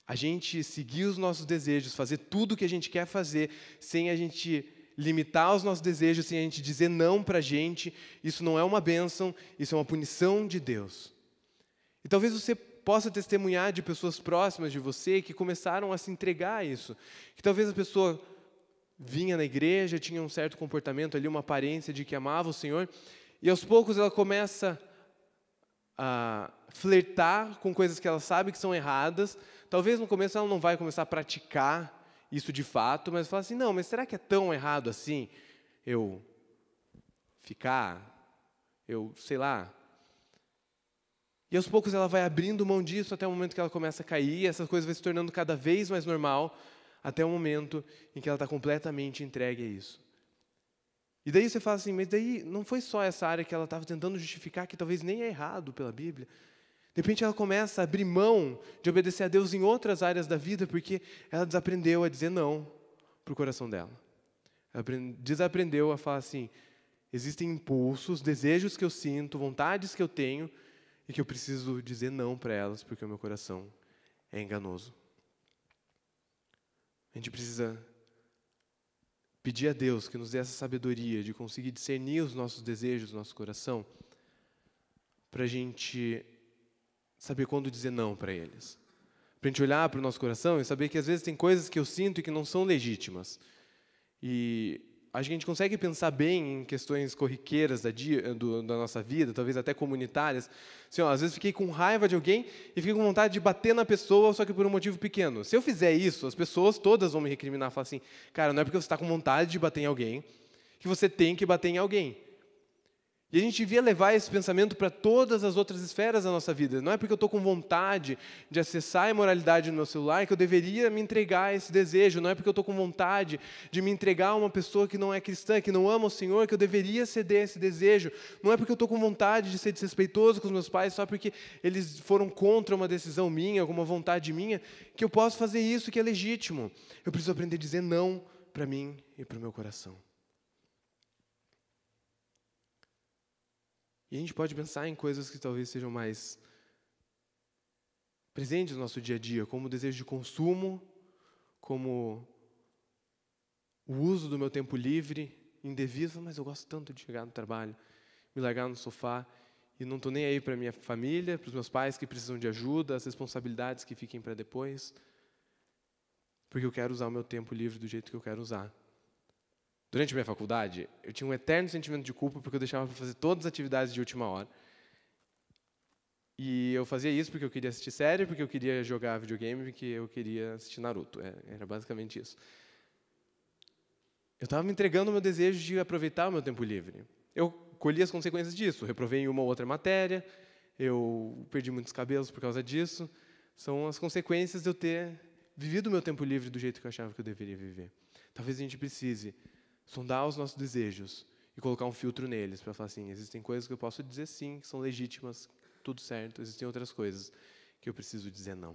A gente seguir os nossos desejos, fazer tudo o que a gente quer fazer, sem a gente limitar os nossos desejos, sem a gente dizer não para a gente, isso não é uma bênção, isso é uma punição de Deus. E talvez você possa testemunhar de pessoas próximas de você que começaram a se entregar a isso, que talvez a pessoa vinha na igreja, tinha um certo comportamento ali, uma aparência de que amava o Senhor, e aos poucos ela começa a flertar com coisas que ela sabe que são erradas. Talvez no começo ela não vai começar a praticar isso de fato, mas fala assim, não, mas será que é tão errado assim eu sei lá. E aos poucos ela vai abrindo mão disso até o momento que ela começa a cair, e essa coisa vai se tornando cada vez mais normal, até o momento em que ela está completamente entregue a isso. E daí você fala assim, mas daí não foi só essa área que ela estava tentando justificar, que talvez nem é errado pela Bíblia. De repente ela começa a abrir mão de obedecer a Deus em outras áreas da vida, porque ela desaprendeu a dizer não para o coração dela. Ela desaprendeu a falar assim, existem impulsos, desejos que eu sinto, vontades que eu tenho, e que eu preciso dizer não para elas, porque o meu coração é enganoso. A gente precisa pedir a Deus que nos dê essa sabedoria de conseguir discernir os nossos desejos, o nosso coração, para a gente saber quando dizer não para eles. Para a gente olhar para o nosso coração e saber que às vezes tem coisas que eu sinto e que não são legítimas. E a gente consegue pensar bem em questões corriqueiras da nossa vida, talvez até comunitárias. Assim, às vezes fiquei com raiva de alguém e fiquei com vontade de bater na pessoa, só que por um motivo pequeno. Se eu fizer isso, as pessoas todas vão me recriminar, falar assim, cara, não é porque você está com vontade de bater em alguém que você tem que bater em alguém. E a gente devia levar esse pensamento para todas as outras esferas da nossa vida. Não é porque eu estou com vontade de acessar a imoralidade no meu celular que eu deveria me entregar a esse desejo. Não é porque eu estou com vontade de me entregar a uma pessoa que não é cristã, que não ama o Senhor, que eu deveria ceder a esse desejo. Não é porque eu estou com vontade de ser desrespeitoso com os meus pais só porque eles foram contra uma decisão minha, alguma vontade minha, que eu posso fazer isso que é legítimo. Eu preciso aprender a dizer não para mim e para o meu coração. E a gente pode pensar em coisas que talvez sejam mais presentes no nosso dia a dia, como o desejo de consumo, como o uso do meu tempo livre, indevido, mas eu gosto tanto de chegar no trabalho, me largar no sofá, e não estou nem aí para a minha família, para os meus pais que precisam de ajuda, as responsabilidades que fiquem para depois, porque eu quero usar o meu tempo livre do jeito que eu quero usar. Durante a minha faculdade, eu tinha um eterno sentimento de culpa porque eu deixava para fazer todas as atividades de última hora. E eu fazia isso porque eu queria assistir série, porque eu queria jogar videogame, porque eu queria assistir Naruto. Era basicamente isso. Eu estava me entregando ao meu desejo de aproveitar o meu tempo livre. Eu colhi as consequências disso. Reprovei em uma ou outra matéria, eu perdi muitos cabelos por causa disso. São as consequências de eu ter vivido o meu tempo livre do jeito que eu achava que eu deveria viver. Talvez a gente precise sondar os nossos desejos e colocar um filtro neles para falar assim, existem coisas que eu posso dizer sim, que são legítimas, tudo certo, existem outras coisas que eu preciso dizer não.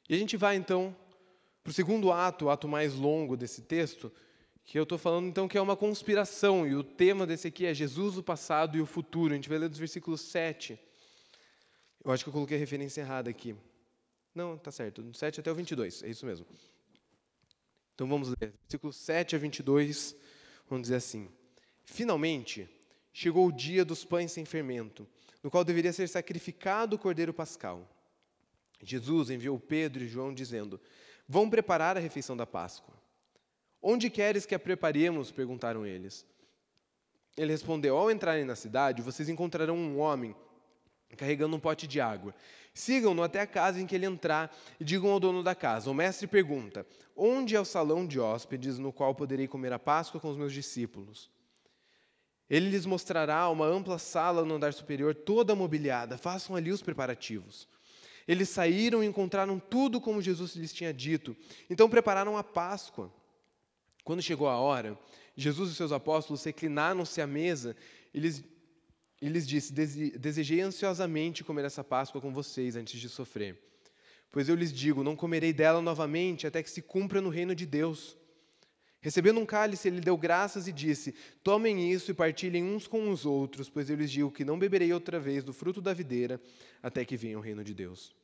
E a gente vai então para o segundo ato, o ato mais longo desse texto, que eu estou falando então que é uma conspiração, e o tema desse aqui é Jesus, o passado e o futuro. A gente vai ler dos versículos 7. Eu acho que eu coloquei a referência errada aqui. Não, está certo, do 7 até o 22, é isso mesmo. Então vamos ler, versículos 7 a 22, vamos dizer assim. Finalmente, chegou o dia dos pães sem fermento, no qual deveria ser sacrificado o cordeiro pascal. Jesus enviou Pedro e João dizendo, vão preparar a refeição da Páscoa. Onde queres que a preparemos? Perguntaram eles. Ele respondeu, ao entrarem na cidade, vocês encontrarão um homem carregando um pote de água. Sigam-no até a casa em que ele entrar e digam ao dono da casa: o mestre pergunta, onde é o salão de hóspedes no qual poderei comer a Páscoa com os meus discípulos? Ele lhes mostrará uma ampla sala no andar superior, toda mobiliada. Façam ali os preparativos. Eles saíram e encontraram tudo como Jesus lhes tinha dito. Então prepararam a Páscoa. Quando chegou a hora, Jesus e seus apóstolos reclinaram-se à mesa e lhes disse: desejei ansiosamente comer essa Páscoa com vocês antes de sofrer. Pois eu lhes digo, não comerei dela novamente até que se cumpra no reino de Deus. Recebendo um cálice, ele deu graças e disse: tomem isso e partilhem uns com os outros, pois eu lhes digo que não beberei outra vez do fruto da videira até que venha o reino de Deus.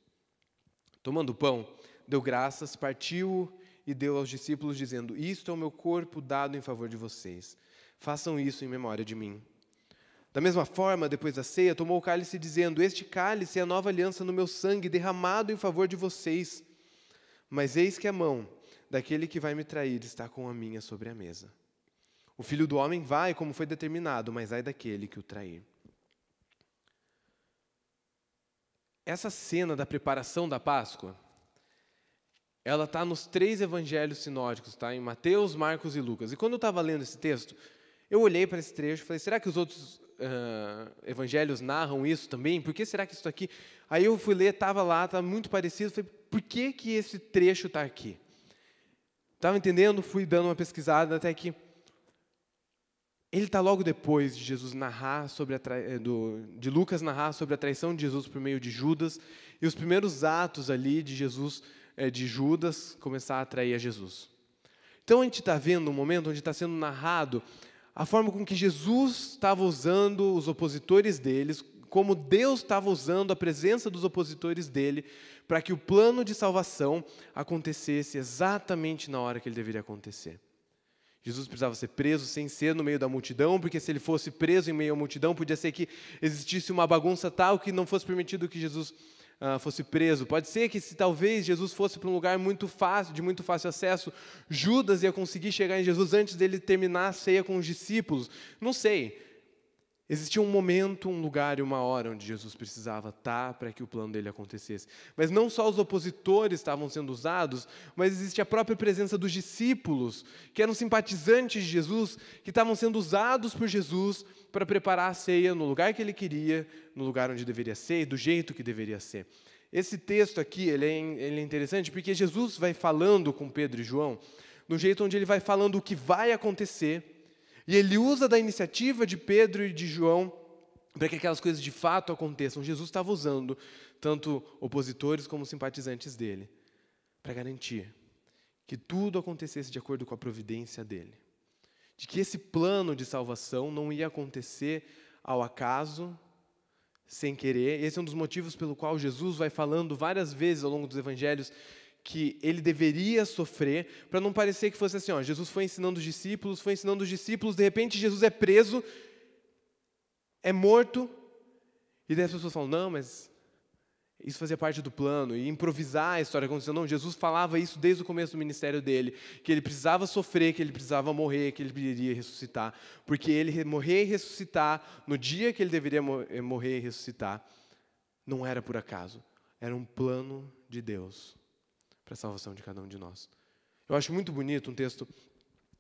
Tomando o pão, deu graças, partiu e deu aos discípulos, dizendo: isto é o meu corpo dado em favor de vocês. Façam isso em memória de mim. Da mesma forma, depois da ceia, tomou o cálice, dizendo: este cálice é a nova aliança no meu sangue, derramado em favor de vocês. Mas eis que a mão daquele que vai me trair está com a minha sobre a mesa. O Filho do Homem vai como foi determinado, mas ai daquele que o trair. Essa cena da preparação da Páscoa, ela está nos 3 evangelhos sinóticos, tá? Em Mateus, Marcos e Lucas. E quando eu estava lendo esse texto, eu olhei para esse trecho e falei: será que os outros evangelhos narram isso também? Por que será que isso está aqui? Aí eu fui ler, estava lá, estava muito parecido. Falei: por que esse trecho está aqui? Estava entendendo, fui dando uma pesquisada até que ele está logo depois de Jesus narrar sobre de Lucas narrar sobre a traição de Jesus por meio de Judas e os primeiros atos ali de Jesus, de Judas começar a trair a Jesus. Então a gente está vendo um momento onde está sendo narrado a forma com que Jesus estava usando os opositores deles, como Deus estava usando a presença dos opositores dele para que o plano de salvação acontecesse exatamente na hora que ele deveria acontecer. Jesus precisava ser preso sem ser no meio da multidão, porque se ele fosse preso em meio à multidão, podia ser que existisse uma bagunça tal que não fosse permitido que Jesus fosse preso. Pode ser que se talvez Jesus fosse para um lugar muito fácil, de muito fácil acesso, Judas ia conseguir chegar em Jesus antes dele terminar a ceia com os discípulos. Não sei. Existia um momento, um lugar e uma hora onde Jesus precisava estar para que o plano dele acontecesse. Mas não só os opositores estavam sendo usados, mas existe a própria presença dos discípulos, que eram simpatizantes de Jesus, que estavam sendo usados por Jesus para preparar a ceia no lugar que ele queria, no lugar onde deveria ser, do jeito que deveria ser. Esse texto aqui ele é interessante porque Jesus vai falando com Pedro e João, no jeito onde ele vai falando o que vai acontecer, e ele usa da iniciativa de Pedro e de João para que aquelas coisas de fato aconteçam. Jesus estava usando tanto opositores como simpatizantes dele para garantir que tudo acontecesse de acordo com a providência dele. De que esse plano de salvação não ia acontecer ao acaso, sem querer. Esse é um dos motivos pelo qual Jesus vai falando várias vezes ao longo dos evangelhos que ele deveria sofrer, para não parecer que fosse assim, Jesus foi ensinando os discípulos, de repente Jesus é preso, é morto, e daí as pessoas falam: não, mas isso fazia parte do plano, e improvisar a história aconteceu. Não, Jesus falava isso desde o começo do ministério dele, que ele precisava sofrer, que ele precisava morrer, que ele iria ressuscitar, porque ele morrer e ressuscitar, no dia que ele deveria morrer e ressuscitar, não era por acaso, era um plano de Deus para a salvação de cada um de nós. Eu acho muito bonito um texto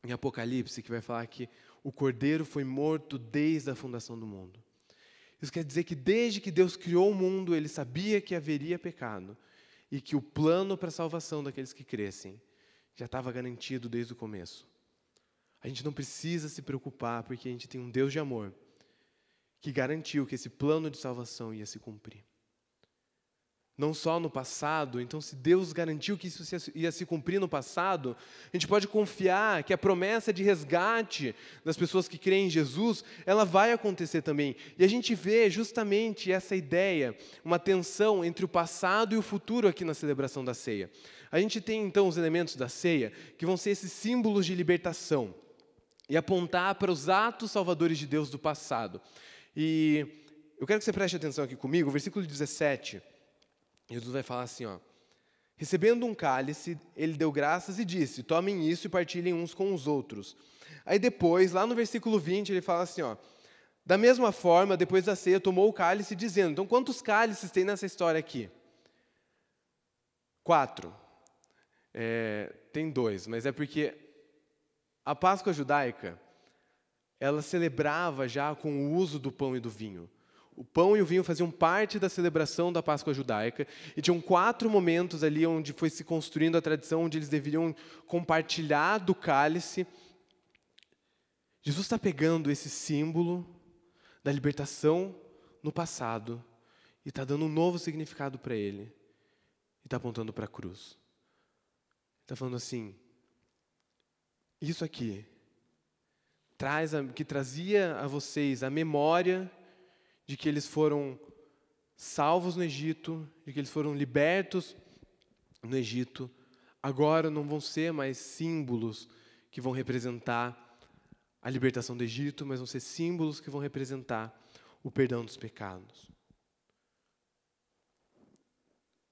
em Apocalipse que vai falar que o Cordeiro foi morto desde a fundação do mundo. Isso quer dizer que desde que Deus criou o mundo, ele sabia que haveria pecado e que o plano para a salvação daqueles que crescem já estava garantido desde o começo. A gente não precisa se preocupar porque a gente tem um Deus de amor que garantiu que esse plano de salvação ia se cumprir. Não só no passado, então se Deus garantiu que isso ia se cumprir no passado, a gente pode confiar que a promessa de resgate das pessoas que creem em Jesus, ela vai acontecer também. E a gente vê justamente essa ideia, uma tensão entre o passado e o futuro aqui na celebração da ceia. A gente tem então os elementos da ceia, que vão ser esses símbolos de libertação, e apontar para os atos salvadores de Deus do passado. E eu quero que você preste atenção aqui comigo, o versículo 17, Jesus vai falar assim, recebendo um cálice, ele deu graças e disse: tomem isso e partilhem uns com os outros. Aí depois, lá no versículo 20, ele fala assim, da mesma forma, depois da ceia, tomou o cálice dizendo. Então, quantos cálices tem nessa história aqui? 4. Tem 2, mas é porque a Páscoa judaica, ela celebrava já com o uso do pão e do vinho. O pão e o vinho faziam parte da celebração da Páscoa judaica, e tinham 4 momentos ali onde foi se construindo a tradição, onde eles deveriam compartilhar do cálice. Jesus está pegando esse símbolo da libertação no passado e está dando um novo significado para ele. E está apontando para a cruz. Está falando assim, isso aqui que trazia a vocês a memória de que eles foram salvos no Egito, de que eles foram libertos no Egito, agora não vão ser mais símbolos que vão representar a libertação do Egito, mas vão ser símbolos que vão representar o perdão dos pecados.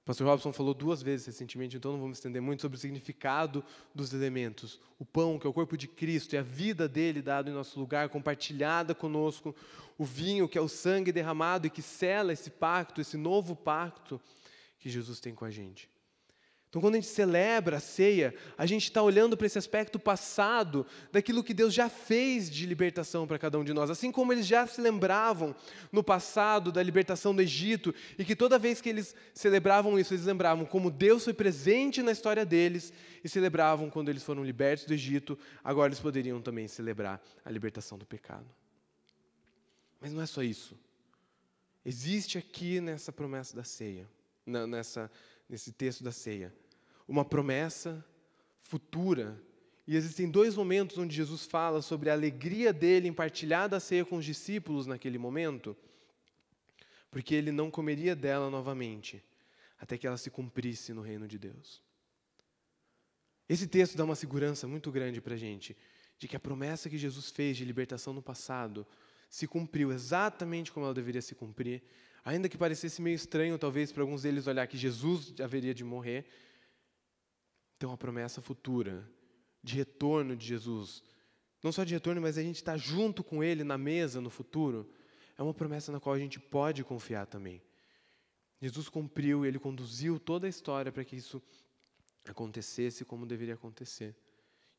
O pastor Robson falou 2 vezes recentemente, então não vamos estender muito sobre o significado dos elementos. O pão, que é o corpo de Cristo, é a vida dele dada em nosso lugar, compartilhada conosco. O vinho, que é o sangue derramado e que sela esse pacto, esse novo pacto que Jesus tem com a gente. Então, quando a gente celebra a ceia, a gente está olhando para esse aspecto passado daquilo que Deus já fez de libertação para cada um de nós. Assim como eles já se lembravam no passado da libertação do Egito, e que toda vez que eles celebravam isso, eles lembravam como Deus foi presente na história deles, e celebravam quando eles foram libertos do Egito, agora eles poderiam também celebrar a libertação do pecado. Mas não é só isso. Existe aqui nessa promessa da ceia, nesse texto da ceia, uma promessa futura. E existem 2 momentos onde Jesus fala sobre a alegria dele em partilhar da ceia com os discípulos naquele momento, porque ele não comeria dela novamente, até que ela se cumprisse no reino de Deus. Esse texto dá uma segurança muito grande para a gente, de que a promessa que Jesus fez de libertação no passado se cumpriu exatamente como ela deveria se cumprir, ainda que parecesse meio estranho, talvez, para alguns deles olhar que Jesus haveria de morrer. Então, a promessa futura de retorno de Jesus, não só de retorno, mas a gente estar junto com Ele na mesa no futuro, é uma promessa na qual a gente pode confiar também. Jesus cumpriu, Ele conduziu toda a história para que isso acontecesse como deveria acontecer.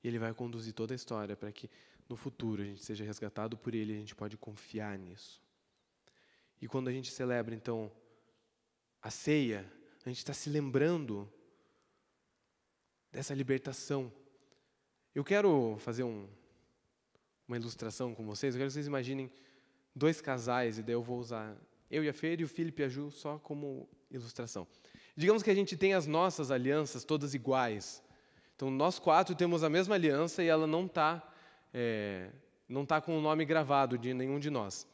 E Ele vai conduzir toda a história para que no futuro a gente seja resgatado por Ele e a gente pode confiar nisso. E quando a gente celebra, então, a ceia, a gente está se lembrando dessa libertação. Eu quero fazer uma ilustração com vocês. Eu quero que vocês imaginem 2 casais, e daí eu vou usar eu e a Fer e o Felipe e a Ju só como ilustração. Digamos que a gente tem as nossas alianças todas iguais. Então, nós 4 temos a mesma aliança e ela não tá com o nome gravado de nenhum de nós.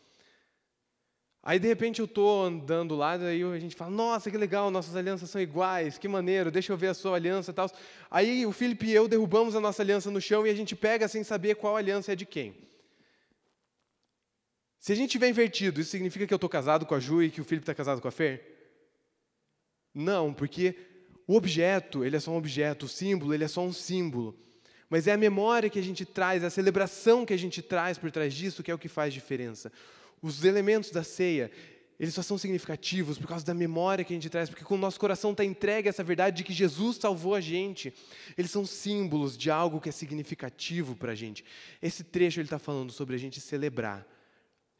Aí, de repente, eu estou andando lá, daí a gente fala, nossa, que legal, nossas alianças são iguais, que maneiro, deixa eu ver a sua aliança e tal. Aí, o Felipe e eu derrubamos a nossa aliança no chão e a gente pega sem saber qual aliança é de quem. Se a gente tiver invertido, isso significa que eu estou casado com a Ju e que o Felipe está casado com a Fer? Não, porque o objeto, ele é só um objeto, o símbolo, ele é só um símbolo. Mas é a memória que a gente traz, a celebração que a gente traz por trás disso que é o que faz diferença. Os elementos da ceia, eles só são significativos por causa da memória que a gente traz, porque quando o nosso coração está entregue a essa verdade de que Jesus salvou a gente, eles são símbolos de algo que é significativo para a gente. Esse trecho ele está falando sobre a gente celebrar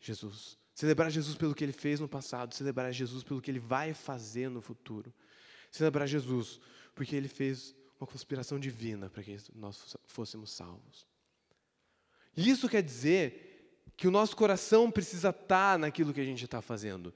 Jesus. Celebrar Jesus pelo que Ele fez no passado, celebrar Jesus pelo que Ele vai fazer no futuro. Celebrar Jesus porque Ele fez uma conspiração divina para que nós fôssemos salvos. E isso quer dizer que o nosso coração precisa estar naquilo que a gente está fazendo.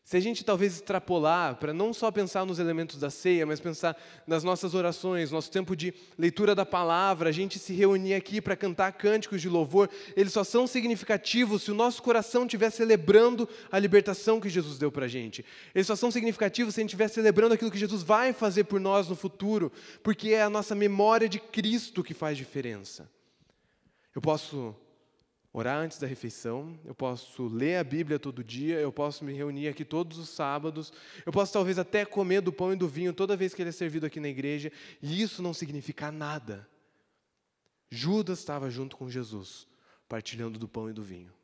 Se a gente talvez extrapolar, para não só pensar nos elementos da ceia, mas pensar nas nossas orações, nosso tempo de leitura da palavra, a gente se reunir aqui para cantar cânticos de louvor, eles só são significativos se o nosso coração estiver celebrando a libertação que Jesus deu para a gente. Eles só são significativos se a gente estiver celebrando aquilo que Jesus vai fazer por nós no futuro, porque é a nossa memória de Cristo que faz diferença. Eu posso orar antes da refeição, eu posso ler a Bíblia todo dia, eu posso me reunir aqui todos os sábados, eu posso talvez até comer do pão e do vinho toda vez que ele é servido aqui na igreja, e isso não significa nada. Judas estava junto com Jesus, partilhando do pão e do vinho,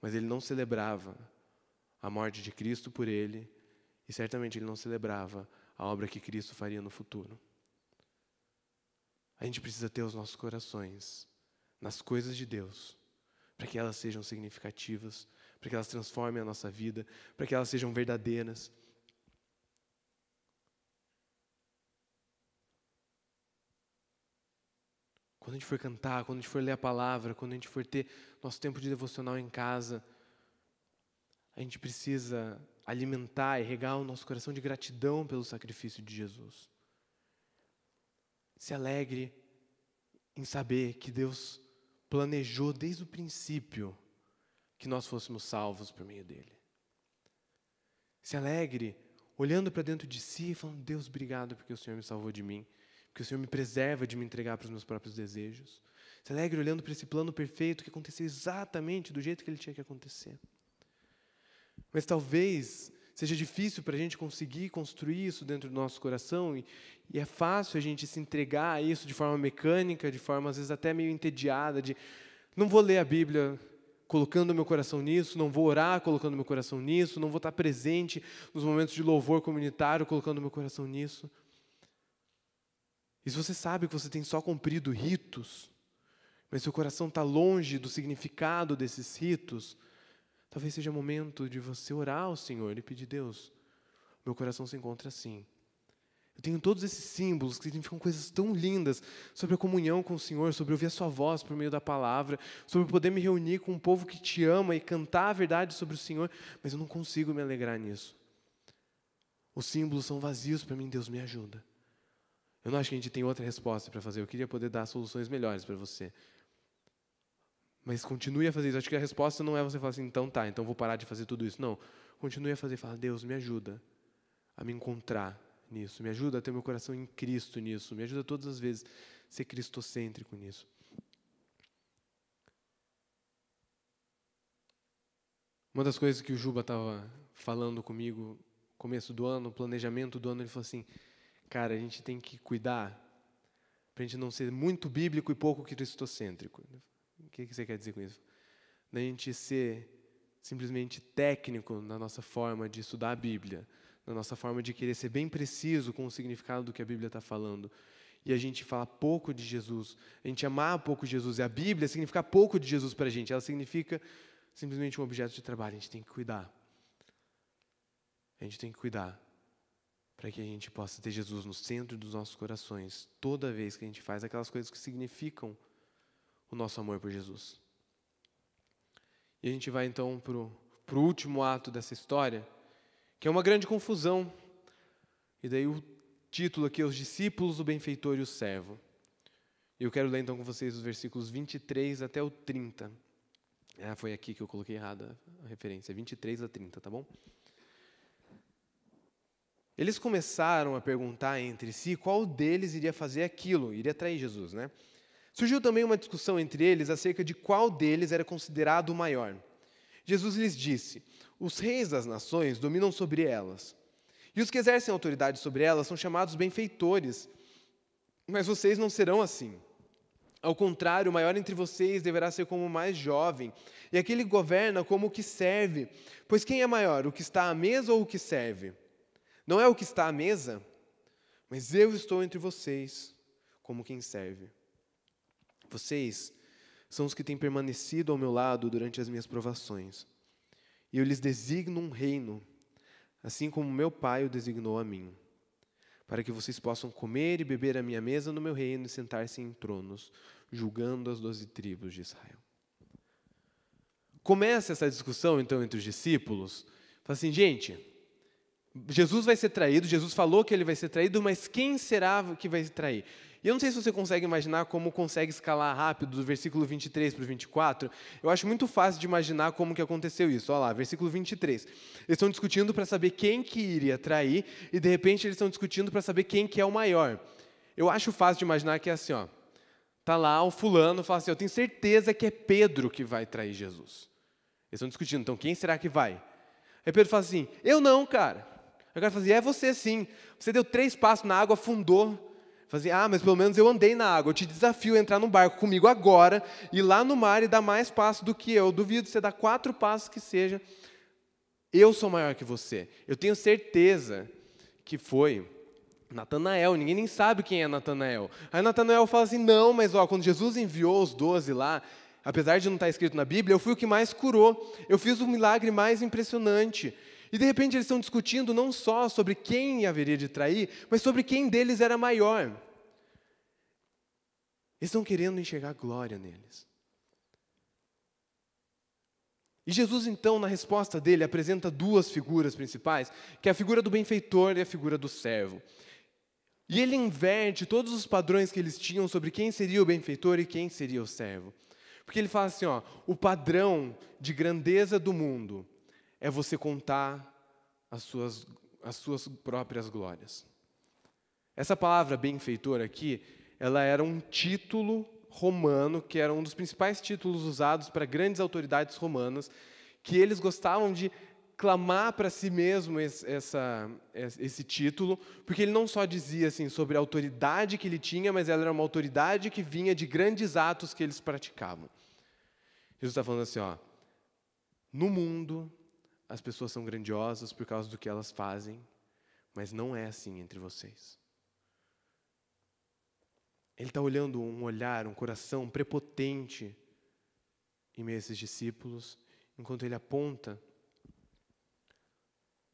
mas ele não celebrava a morte de Cristo por ele, e certamente ele não celebrava a obra que Cristo faria no futuro. A gente precisa ter os nossos corações nas coisas de Deus, para que elas sejam significativas, para que elas transformem a nossa vida, para que elas sejam verdadeiras. Quando a gente for cantar, quando a gente for ler a palavra, quando a gente for ter nosso tempo de devocional em casa, a gente precisa alimentar e regar o nosso coração de gratidão pelo sacrifício de Jesus. Se alegre em saber que Deus planejou desde o princípio que nós fôssemos salvos por meio dele. Se alegre olhando para dentro de si e falando: Deus, obrigado porque o Senhor me salvou de mim, porque o Senhor me preserva de me entregar para os meus próprios desejos. Se alegre olhando para esse plano perfeito que aconteceu exatamente do jeito que ele tinha que acontecer. Mas talvez seja difícil para a gente conseguir construir isso dentro do nosso coração e é fácil a gente se entregar a isso de forma mecânica, de forma às vezes até meio entediada, de não vou ler a Bíblia colocando meu coração nisso, não vou orar colocando meu coração nisso, não vou estar presente nos momentos de louvor comunitário colocando meu coração nisso. E se você sabe que você tem só cumprido ritos, mas seu coração está longe do significado desses ritos, talvez seja momento de você orar ao Senhor e pedir: Deus, meu coração se encontra assim. Eu tenho todos esses símbolos que significam coisas tão lindas sobre a comunhão com o Senhor, sobre ouvir a sua voz por meio da palavra, sobre poder me reunir com um povo que te ama e cantar a verdade sobre o Senhor, mas eu não consigo me alegrar nisso. Os símbolos são vazios para mim, Deus, me ajuda. Eu não acho que a gente tem outra resposta para fazer, eu queria poder dar soluções melhores para você. Mas continue a fazer isso. Acho que a resposta não é você falar assim: então tá, então vou parar de fazer tudo isso. Não, continue a fazer e fala: Deus, me ajuda a me encontrar nisso, me ajuda a ter meu coração em Cristo nisso, me ajuda todas as vezes a ser cristocêntrico nisso. Uma das coisas que o Juba estava falando comigo no começo do ano, planejamento do ano, ele falou assim: cara, a gente tem que cuidar para a gente não ser muito bíblico e pouco cristocêntrico. O que você quer dizer com isso? Da gente ser simplesmente técnico na nossa forma de estudar a Bíblia, na nossa forma de querer ser bem preciso com o significado do que a Bíblia está falando. E a gente falar pouco de Jesus, a gente amar pouco Jesus. E a Bíblia significa pouco de Jesus para a gente. Ela significa simplesmente um objeto de trabalho. A gente tem que cuidar. A gente tem que cuidar para que a gente possa ter Jesus no centro dos nossos corações toda vez que a gente faz aquelas coisas que significam o nosso amor por Jesus. E a gente vai então para o último ato dessa história, que é uma grande confusão. E daí o título aqui é Os Discípulos, o Benfeitor e o Servo. E eu quero ler então com vocês os versículos 23 até o 30. Foi aqui que eu coloquei errada a referência, 23 a 30, tá bom? Eles começaram a perguntar entre si qual deles iria fazer aquilo, iria trair Jesus, né? Surgiu também uma discussão entre eles acerca de qual deles era considerado o maior. Jesus lhes disse: os reis das nações dominam sobre elas, e os que exercem autoridade sobre elas são chamados benfeitores. Mas vocês não serão assim. Ao contrário, o maior entre vocês deverá ser como o mais jovem, e aquele que governa como o que serve. Pois quem é maior, o que está à mesa ou o que serve? Não é o que está à mesa, mas eu estou entre vocês como quem serve. Vocês são os que têm permanecido ao meu lado durante as minhas provações. E eu lhes designo um reino, assim como meu Pai o designou a mim, para que vocês possam comer e beber à minha mesa no meu reino e sentar-se em tronos, julgando as 12 tribos de Israel. Começa essa discussão, então, entre os discípulos. Fala assim: gente, Jesus vai ser traído, Jesus falou que ele vai ser traído, mas quem será que vai trair? E eu não sei se você consegue imaginar como consegue escalar rápido do versículo 23 para o 24. Eu acho muito fácil de imaginar como que aconteceu isso. Olha lá, versículo 23. Eles estão discutindo para saber quem que iria trair e, de repente, eles estão discutindo para saber quem que é o maior. Eu acho fácil de imaginar que é assim, ó. Tá lá o fulano, fala assim: eu tenho certeza que é Pedro que vai trair Jesus. Eles estão discutindo, então quem será que vai? Aí Pedro fala assim: eu não, cara. Aí o cara fala assim: é você sim. Você deu 3 passos na água, afundou. Fazia: mas pelo menos eu andei na água, eu te desafio a entrar no barco comigo agora, ir lá no mar e dar mais passos do que eu. Duvido você dar 4 passos que seja. Eu sou maior que você. Eu tenho certeza que foi Natanael, ninguém nem sabe quem é Natanael. Aí Natanael fala assim, não, mas quando Jesus enviou os 12 lá, apesar de não estar escrito na Bíblia, eu fui o que mais curou, eu fiz o milagre mais impressionante. E de repente eles estão discutindo não só sobre quem haveria de trair, mas sobre quem deles era maior. Eles estão querendo enxergar glória neles. E Jesus, então, na resposta dele, apresenta duas figuras principais, que é a figura do benfeitor e a figura do servo. E ele inverte todos os padrões que eles tinham sobre quem seria o benfeitor e quem seria o servo. Porque ele fala assim, o padrão de grandeza do mundo é você contar as suas próprias glórias. Essa palavra benfeitor aqui, ela era um título romano, que era um dos principais títulos usados para grandes autoridades romanas, que eles gostavam de clamar para si mesmo esse título, porque ele não só dizia assim, sobre a autoridade que ele tinha, mas ela era uma autoridade que vinha de grandes atos que eles praticavam. Jesus está falando assim, no mundo, as pessoas são grandiosas por causa do que elas fazem, mas não é assim entre vocês. Ele está olhando um olhar, um coração prepotente em meio a esses discípulos, enquanto ele aponta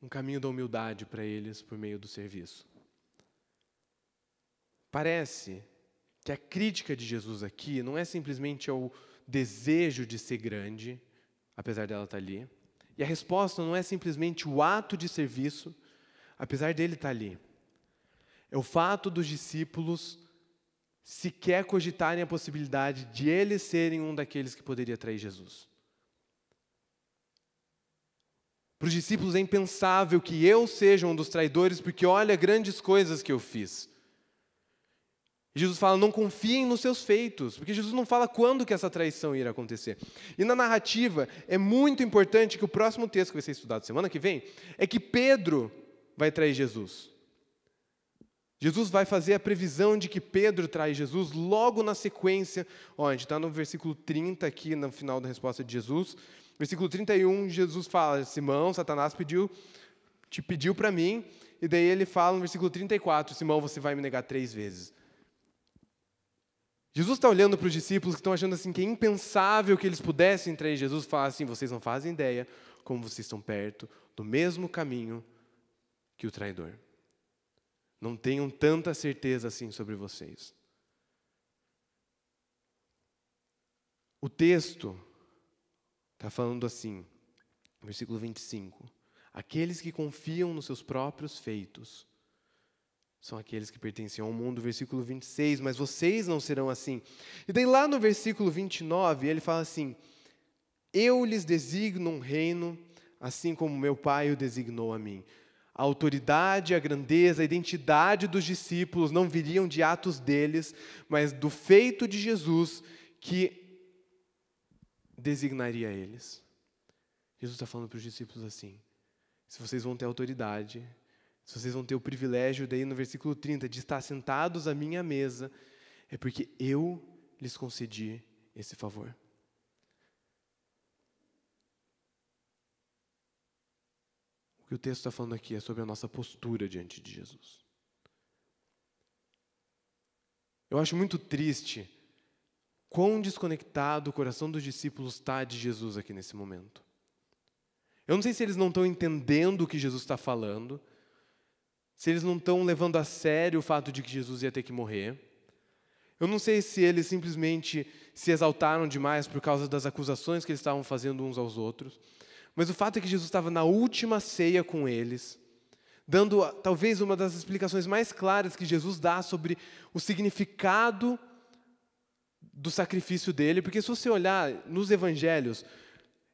um caminho da humildade para eles por meio do serviço. Parece que a crítica de Jesus aqui não é simplesmente ao desejo de ser grande, apesar dela estar ali, e a resposta não é simplesmente o ato de serviço, apesar dele estar ali. É o fato dos discípulos sequer cogitarem a possibilidade de eles serem um daqueles que poderia trair Jesus. Para os discípulos é impensável que eu seja um dos traidores, porque olha grandes coisas que eu fiz. E Jesus fala, não confiem nos seus feitos, porque Jesus não fala quando que essa traição irá acontecer. E na narrativa, é muito importante que o próximo texto que vai ser estudado semana que vem, é que Pedro vai trair Jesus. Jesus vai fazer a previsão de que Pedro trai Jesus logo na sequência. A gente está no versículo 30 aqui, no final da resposta de Jesus. Versículo 31, Jesus fala, Simão, Satanás te pediu para mim. E daí ele fala no versículo 34, Simão, você vai me negar 3 vezes. Jesus está olhando para os discípulos que estão achando assim, que é impensável que eles pudessem trair Jesus. Fala assim, vocês não fazem ideia como vocês estão perto do mesmo caminho que o traidor. Não tenham tanta certeza assim sobre vocês. O texto está falando assim, versículo 25. Aqueles que confiam nos seus próprios feitos são aqueles que pertencem ao mundo, versículo 26, mas vocês não serão assim. E daí lá no versículo 29, ele fala assim, eu lhes designo um reino, assim como meu Pai o designou a mim. A autoridade, a grandeza, a identidade dos discípulos não viriam de atos deles, mas do feito de Jesus que designaria eles. Jesus está falando para os discípulos assim, se vocês vão ter autoridade, se vocês vão ter o privilégio, daí no versículo 30, de estar sentados à minha mesa, é porque eu lhes concedi esse favor. O que o texto está falando aqui é sobre a nossa postura diante de Jesus. Eu acho muito triste quão desconectado o coração dos discípulos está de Jesus aqui nesse momento. Eu não sei se eles não estão entendendo o que Jesus está falando, se eles não estão levando a sério o fato de que Jesus ia ter que morrer. Eu não sei se eles simplesmente se exaltaram demais por causa das acusações que eles estavam fazendo uns aos outros. Mas o fato é que Jesus estava na última ceia com eles, dando talvez uma das explicações mais claras que Jesus dá sobre o significado do sacrifício dele. Porque se você olhar nos evangelhos,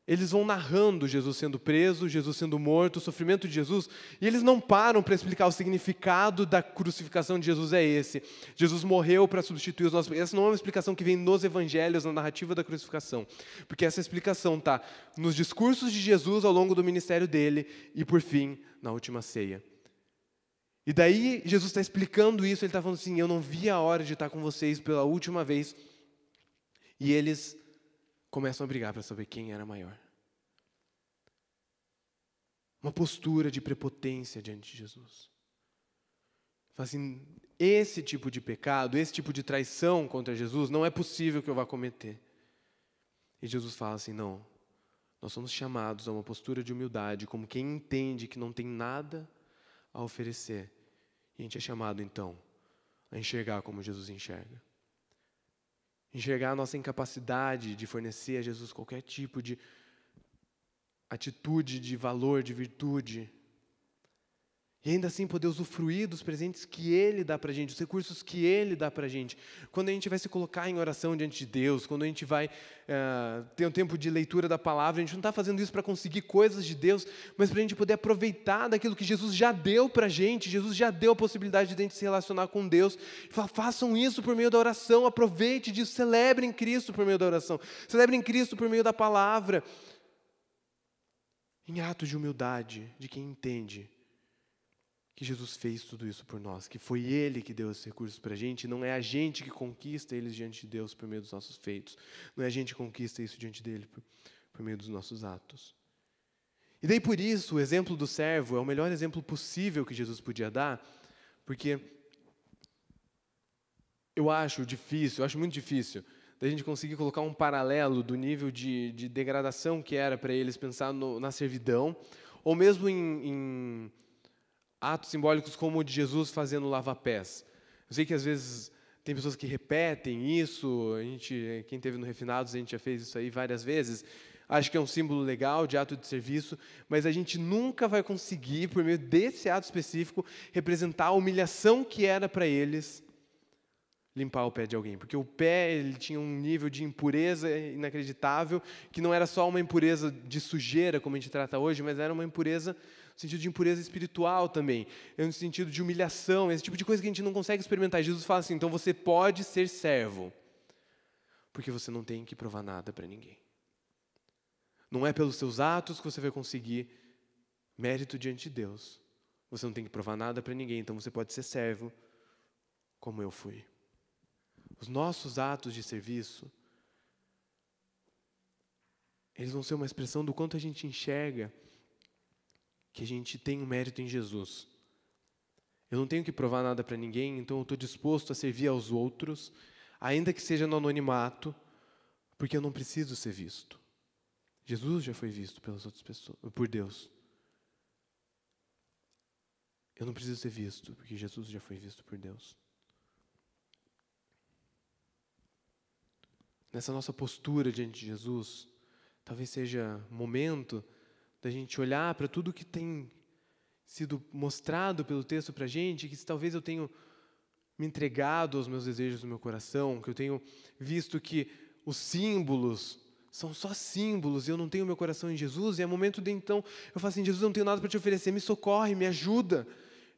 eles vão narrando Jesus sendo preso, Jesus sendo morto, o sofrimento de Jesus, e eles não param para explicar o significado da crucificação de Jesus é esse. Jesus morreu para substituir os nossos... Essa não é uma explicação que vem nos evangelhos, na narrativa da crucificação, porque essa explicação está nos discursos de Jesus ao longo do ministério dele e, por fim, na última ceia. E daí, Jesus está explicando isso, ele está falando assim, eu não vi a hora de estar com vocês pela última vez, e eles começam a brigar para saber quem era maior. Uma postura de prepotência diante de Jesus. Fala assim, esse tipo de pecado, esse tipo de traição contra Jesus, não é possível que eu vá cometer. E Jesus fala assim, não, nós somos chamados a uma postura de humildade, como quem entende que não tem nada a oferecer. E a gente é chamado, então, a enxergar como Jesus enxerga. Enxergar a nossa incapacidade de fornecer a Jesus qualquer tipo de atitude, de valor, de virtude. E ainda assim poder usufruir dos presentes que Ele dá para a gente, os recursos que Ele dá para a gente. Quando a gente vai se colocar em oração diante de Deus, quando a gente vai ter um tempo de leitura da palavra, a gente não está fazendo isso para conseguir coisas de Deus, mas para a gente poder aproveitar daquilo que Jesus já deu para a gente. Jesus já deu a possibilidade de a gente se relacionar com Deus. E fala, façam isso por meio da oração, aproveite disso, celebrem Cristo por meio da oração, celebrem Cristo por meio da palavra. Em atos de humildade, de quem entende que Jesus fez tudo isso por nós, que foi Ele que deu esses recursos para a gente, não é a gente que conquista eles diante de Deus por meio dos nossos feitos, não é a gente que conquista isso diante dEle por meio dos nossos atos. E daí por isso, o exemplo do servo é o melhor exemplo possível que Jesus podia dar, porque eu acho muito difícil, da gente conseguir colocar um paralelo do nível de degradação que era para eles pensar na servidão, ou mesmo em atos simbólicos como o de Jesus fazendo lava-pés. Eu sei que às vezes tem pessoas que repetem isso, quem esteve no Refinados, a gente já fez isso aí várias vezes, acho que é um símbolo legal de ato de serviço, mas a gente nunca vai conseguir, por meio desse ato específico, representar a humilhação que era para eles limpar o pé de alguém, porque o pé ele tinha um nível de impureza inacreditável, que não era só uma impureza de sujeira, como a gente trata hoje, mas era uma impureza no sentido de impureza espiritual também, no sentido de humilhação, esse tipo de coisa que a gente não consegue experimentar. E Jesus fala assim, então você pode ser servo, porque você não tem que provar nada para ninguém. Não é pelos seus atos que você vai conseguir mérito diante de Deus. Você não tem que provar nada para ninguém, então você pode ser servo, como eu fui. Os nossos atos de serviço, eles vão ser uma expressão do quanto a gente enxerga que a gente tem um mérito em Jesus. Eu não tenho que provar nada para ninguém, então eu estou disposto a servir aos outros, ainda que seja no anonimato, porque eu não preciso ser visto. Jesus já foi visto pelas outras pessoas, por Deus. Eu não preciso ser visto, porque Jesus já foi visto por Deus. Nessa nossa postura diante de Jesus, talvez seja momento da gente olhar para tudo que tem sido mostrado pelo texto para a gente, que talvez eu tenha me entregado aos meus desejos do meu coração, que eu tenho visto que os símbolos são só símbolos e eu não tenho meu coração em Jesus, e é momento de então, eu falo assim, Jesus, eu não tenho nada para te oferecer, me socorre, me ajuda.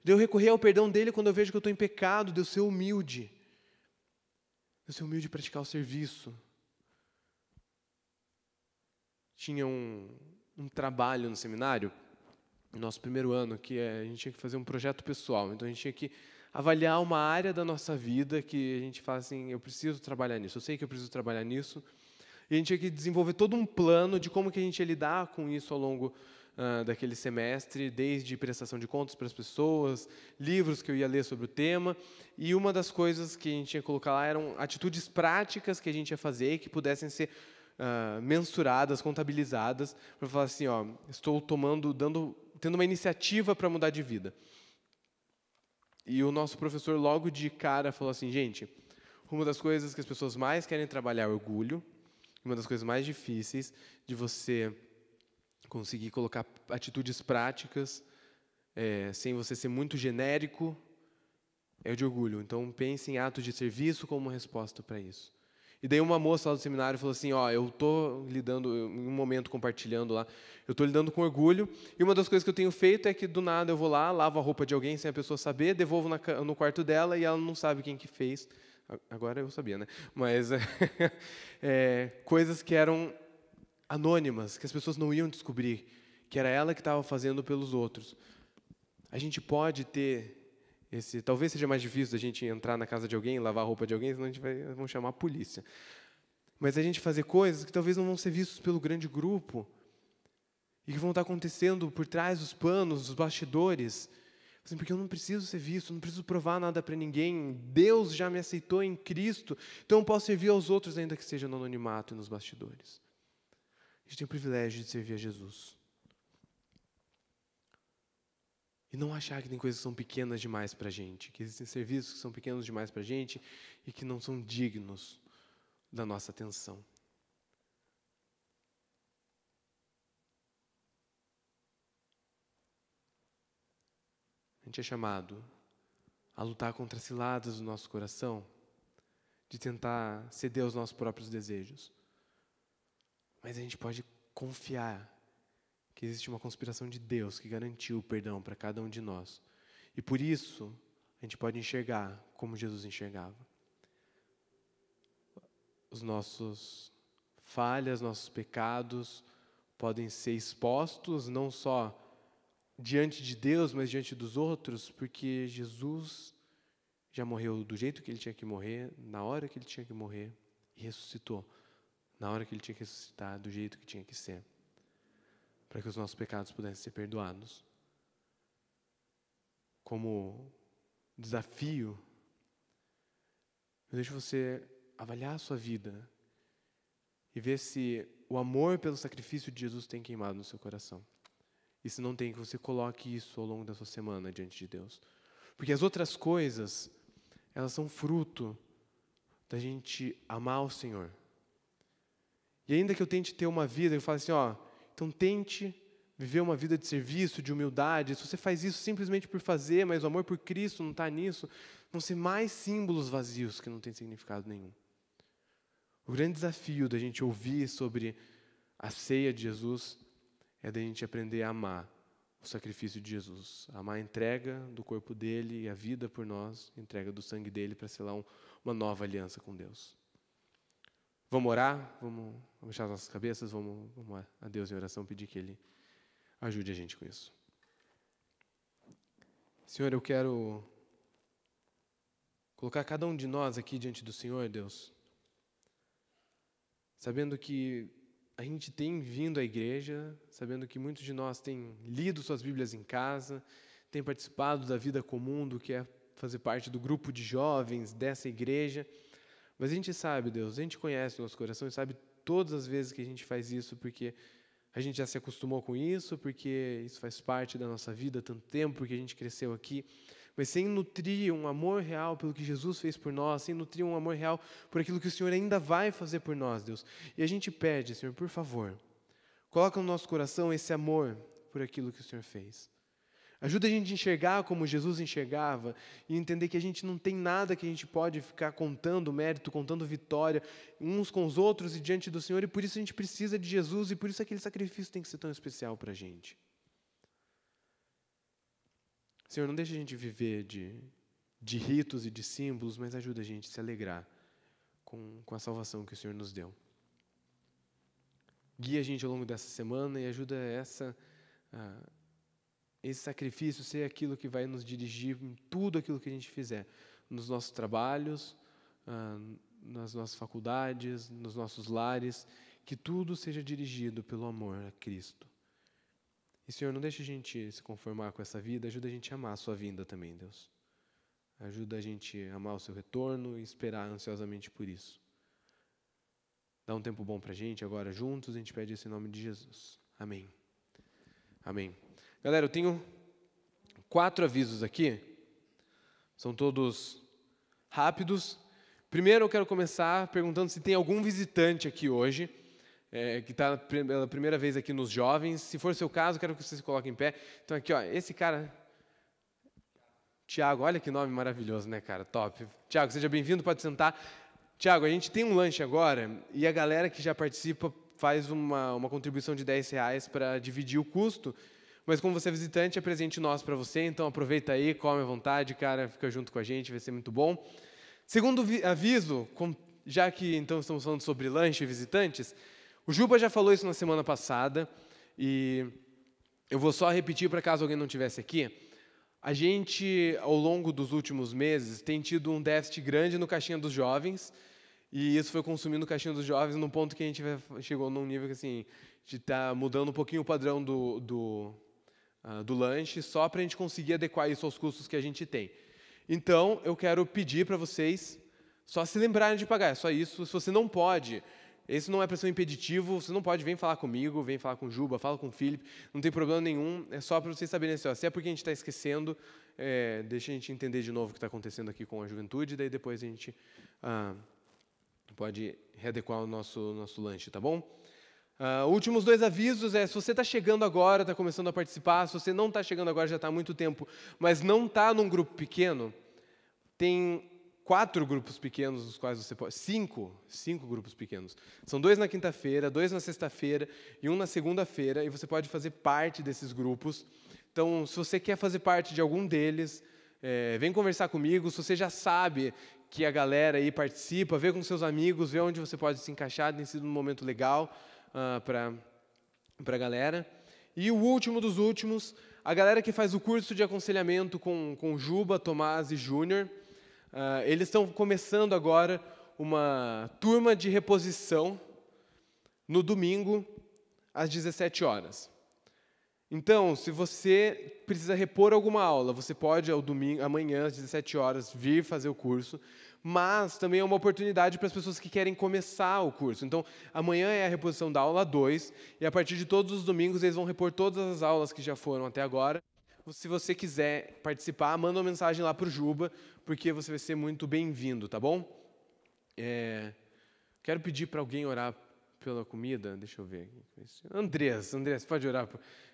De eu recorrer ao perdão dele quando eu vejo que eu estou em pecado, de eu ser humilde. De eu ser humilde e praticar o serviço. Tinha um trabalho no seminário, no nosso primeiro ano, que a gente tinha que fazer um projeto pessoal. Então, a gente tinha que avaliar uma área da nossa vida que a gente fala assim, eu preciso trabalhar nisso, eu sei que eu preciso trabalhar nisso. E a gente tinha que desenvolver todo um plano de como que a gente ia lidar com isso ao longo daquele semestre, desde prestação de contas para as pessoas, livros que eu ia ler sobre o tema. E uma das coisas que a gente ia colocar lá eram atitudes práticas que a gente ia fazer que pudessem ser mensuradas, contabilizadas, para falar assim, ó, estou tendo uma iniciativa para mudar de vida. E o nosso professor logo de cara falou assim, gente, uma das coisas que as pessoas mais querem trabalhar é orgulho, uma das coisas mais difíceis de você conseguir colocar atitudes práticas, sem você ser muito genérico, é o de orgulho. Então pense em atos de serviço como uma resposta para isso. E daí uma moça lá do seminário falou assim, ó, eu estou lidando, em um momento compartilhando lá, eu estou lidando com orgulho, e uma das coisas que eu tenho feito é que do nada eu vou lá, lavo a roupa de alguém sem a pessoa saber, devolvo no quarto dela e ela não sabe quem que fez. Agora eu sabia, né? Mas coisas que eram anônimas, que as pessoas não iam descobrir, que era ela que estava fazendo pelos outros. A gente pode ter talvez seja mais difícil a gente entrar na casa de alguém, lavar a roupa de alguém, senão vamos chamar a polícia. Mas a gente fazer coisas que talvez não vão ser vistas pelo grande grupo e que vão estar acontecendo por trás dos panos, dos bastidores. Assim, porque eu não preciso ser visto, não preciso provar nada para ninguém. Deus já me aceitou em Cristo, então eu posso servir aos outros, ainda que seja no anonimato e nos bastidores. A gente tem o privilégio de servir a Jesus. E não achar que tem coisas que são pequenas demais para a gente, que existem serviços que são pequenos demais para a gente e que não são dignos da nossa atenção. A gente é chamado a lutar contra as ciladas do nosso coração, de tentar ceder aos nossos próprios desejos. Mas a gente pode confiar que existe uma conspiração de Deus que garantiu o perdão para cada um de nós. E por isso, a gente pode enxergar como Jesus enxergava. Os nossos falhas, nossos pecados podem ser expostos não só diante de Deus, mas diante dos outros, porque Jesus já morreu do jeito que Ele tinha que morrer, na hora que Ele tinha que morrer, e ressuscitou na hora que Ele tinha que ressuscitar, do jeito que tinha que ser, para que os nossos pecados pudessem ser perdoados. Como desafio, eu deixo você avaliar a sua vida e ver se o amor pelo sacrifício de Jesus tem queimado no seu coração. E se não tem, que você coloque isso ao longo da sua semana diante de Deus. Porque as outras coisas, elas são fruto da gente amar o Senhor. E ainda que eu tente ter uma vida, eu falo assim, então tente viver uma vida de serviço, de humildade. Se você faz isso simplesmente por fazer, mas o amor por Cristo não está nisso, vão ser mais símbolos vazios que não têm significado nenhum. O grande desafio da gente ouvir sobre a ceia de Jesus é da gente aprender a amar o sacrifício de Jesus, a amar a entrega do corpo dele e a vida por nós, a entrega do sangue dele para selar uma nova aliança com Deus. Vamos orar? Vamos fechar as nossas cabeças? Vamos a Deus em oração, pedir que Ele ajude a gente com isso. Senhor, eu quero colocar cada um de nós aqui diante do Senhor, Deus, sabendo que a gente tem vindo à igreja, sabendo que muitos de nós têm lido suas Bíblias em casa, têm participado da vida comum, do que é fazer parte do grupo de jovens dessa igreja. Mas a gente sabe, Deus, a gente conhece o nosso coração e sabe todas as vezes que a gente faz isso porque a gente já se acostumou com isso, porque isso faz parte da nossa vida há tanto tempo, porque a gente cresceu aqui. Mas sem nutrir um amor real pelo que Jesus fez por nós, sem nutrir um amor real por aquilo que o Senhor ainda vai fazer por nós, Deus. E a gente pede, Senhor, por favor, coloca no nosso coração esse amor por aquilo que o Senhor fez. Ajuda a gente a enxergar como Jesus enxergava e entender que a gente não tem nada que a gente pode ficar contando mérito, contando vitória uns com os outros e diante do Senhor, e por isso a gente precisa de Jesus e por isso aquele sacrifício tem que ser tão especial para a gente. Senhor, não deixa a gente viver de ritos e de símbolos, mas ajuda a gente a se alegrar com a salvação que o Senhor nos deu. Guia a gente ao longo dessa semana e ajuda esse sacrifício ser aquilo que vai nos dirigir em tudo aquilo que a gente fizer, nos nossos trabalhos, nas nossas faculdades, nos nossos lares, que tudo seja dirigido pelo amor a Cristo. E, Senhor, não deixe a gente se conformar com essa vida, ajuda a gente a amar a sua vinda também, Deus. Ajuda a gente a amar o seu retorno e esperar ansiosamente por isso. Dá um tempo bom para a gente agora juntos, a gente pede isso em nome de Jesus. Amém. Amém. Galera, eu tenho 4 avisos aqui, são todos rápidos. Primeiro eu quero começar perguntando se tem algum visitante aqui hoje, que está pela primeira vez aqui nos jovens. Se for o seu caso, quero que você se coloque em pé. Então aqui, esse cara, Tiago, olha que nome maravilhoso, né, cara? Top. Tiago, seja bem-vindo, pode sentar. Tiago, a gente tem um lanche agora e a galera que já participa faz uma contribuição de R$10 para dividir o custo. Mas como você é visitante, é presente nosso para você, então aproveita aí, come à vontade, cara, fica junto com a gente, vai ser muito bom. Segundo aviso, já que então estamos falando sobre lanche e visitantes, o Juba já falou isso na semana passada, e eu vou só repetir para caso alguém não estivesse aqui. A gente, ao longo dos últimos meses, tem tido um déficit grande no caixinha dos jovens, e isso foi consumindo o caixinha dos jovens num ponto que a gente chegou num nível que assim, de estar mudando um pouquinho o padrão do lanche, só para a gente conseguir adequar isso aos custos que a gente tem. Então, eu quero pedir para vocês só se lembrarem de pagar, é só isso. Se você não pode, esse não é para ser um impeditivo, você não pode, vem falar comigo, vem falar com o Juba, fala com o Felipe, não tem problema nenhum, é só para vocês saberem assim, ó, se é porque a gente está esquecendo, deixa a gente entender de novo o que está acontecendo aqui com a juventude, daí depois a gente pode readequar o nosso lanche, tá bom? Últimos 2 avisos, se você está chegando agora, está começando a participar, se você não está chegando agora, já está há muito tempo, mas não está num grupo pequeno, tem 4 grupos pequenos, dos quais você pode... 5 grupos pequenos. São 2 na quinta-feira, 2 na sexta-feira e 1 na segunda-feira, e você pode fazer parte desses grupos. Então, se você quer fazer parte de algum deles, vem conversar comigo. Se você já sabe que a galera aí participa, vê com seus amigos, vê onde você pode se encaixar, tem sido um momento legal para a galera. E o último dos últimos, a galera que faz o curso de aconselhamento com Juba, Tomás e Júnior, eles estão começando agora uma turma de reposição no domingo, às 17 horas. Então, se você precisa repor alguma aula, você pode, amanhã, às 17 horas, vir fazer o curso, mas também é uma oportunidade para as pessoas que querem começar o curso. Então, amanhã é a reposição da aula 2, e a partir de todos os domingos eles vão repor todas as aulas que já foram até agora. Se você quiser participar, manda uma mensagem lá para o Juba, porque você vai ser muito bem-vindo, tá bom? Quero pedir para alguém orar pela comida. Deixa eu ver. Andrés, pode orar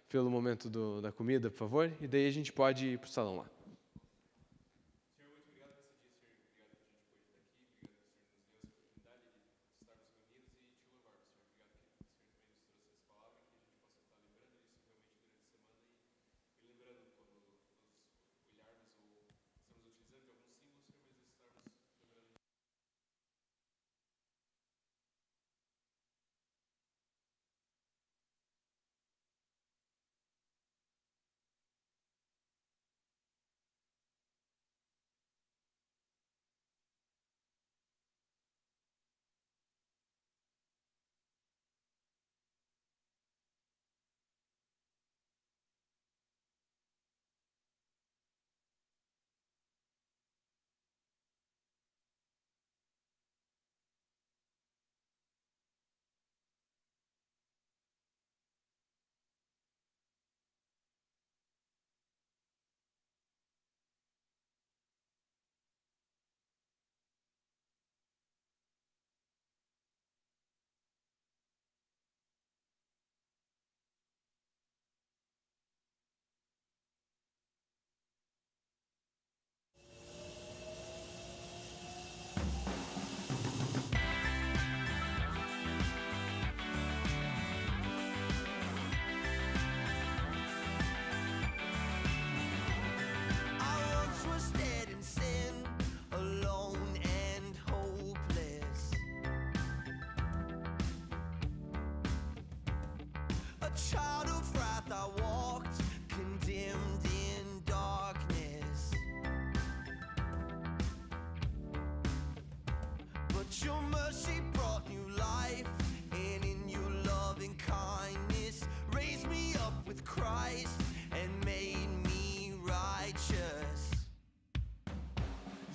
pelo momento da comida, por favor? E daí a gente pode ir para o salão lá.
Child of wrath, I walked condemned in darkness, but your mercy brought new life, and in your loving kindness raised me up with Christ and made me righteous.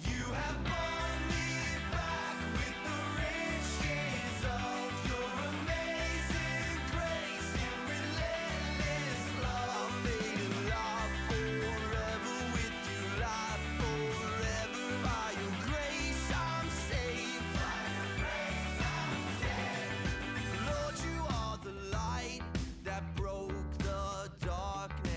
You have brought me back with the riches of your amazing grace and relentless love. I'm made alive forever with you, life forever. By your grace I'm saved. By your grace I'm saved. Lord, you are the light that broke the darkness.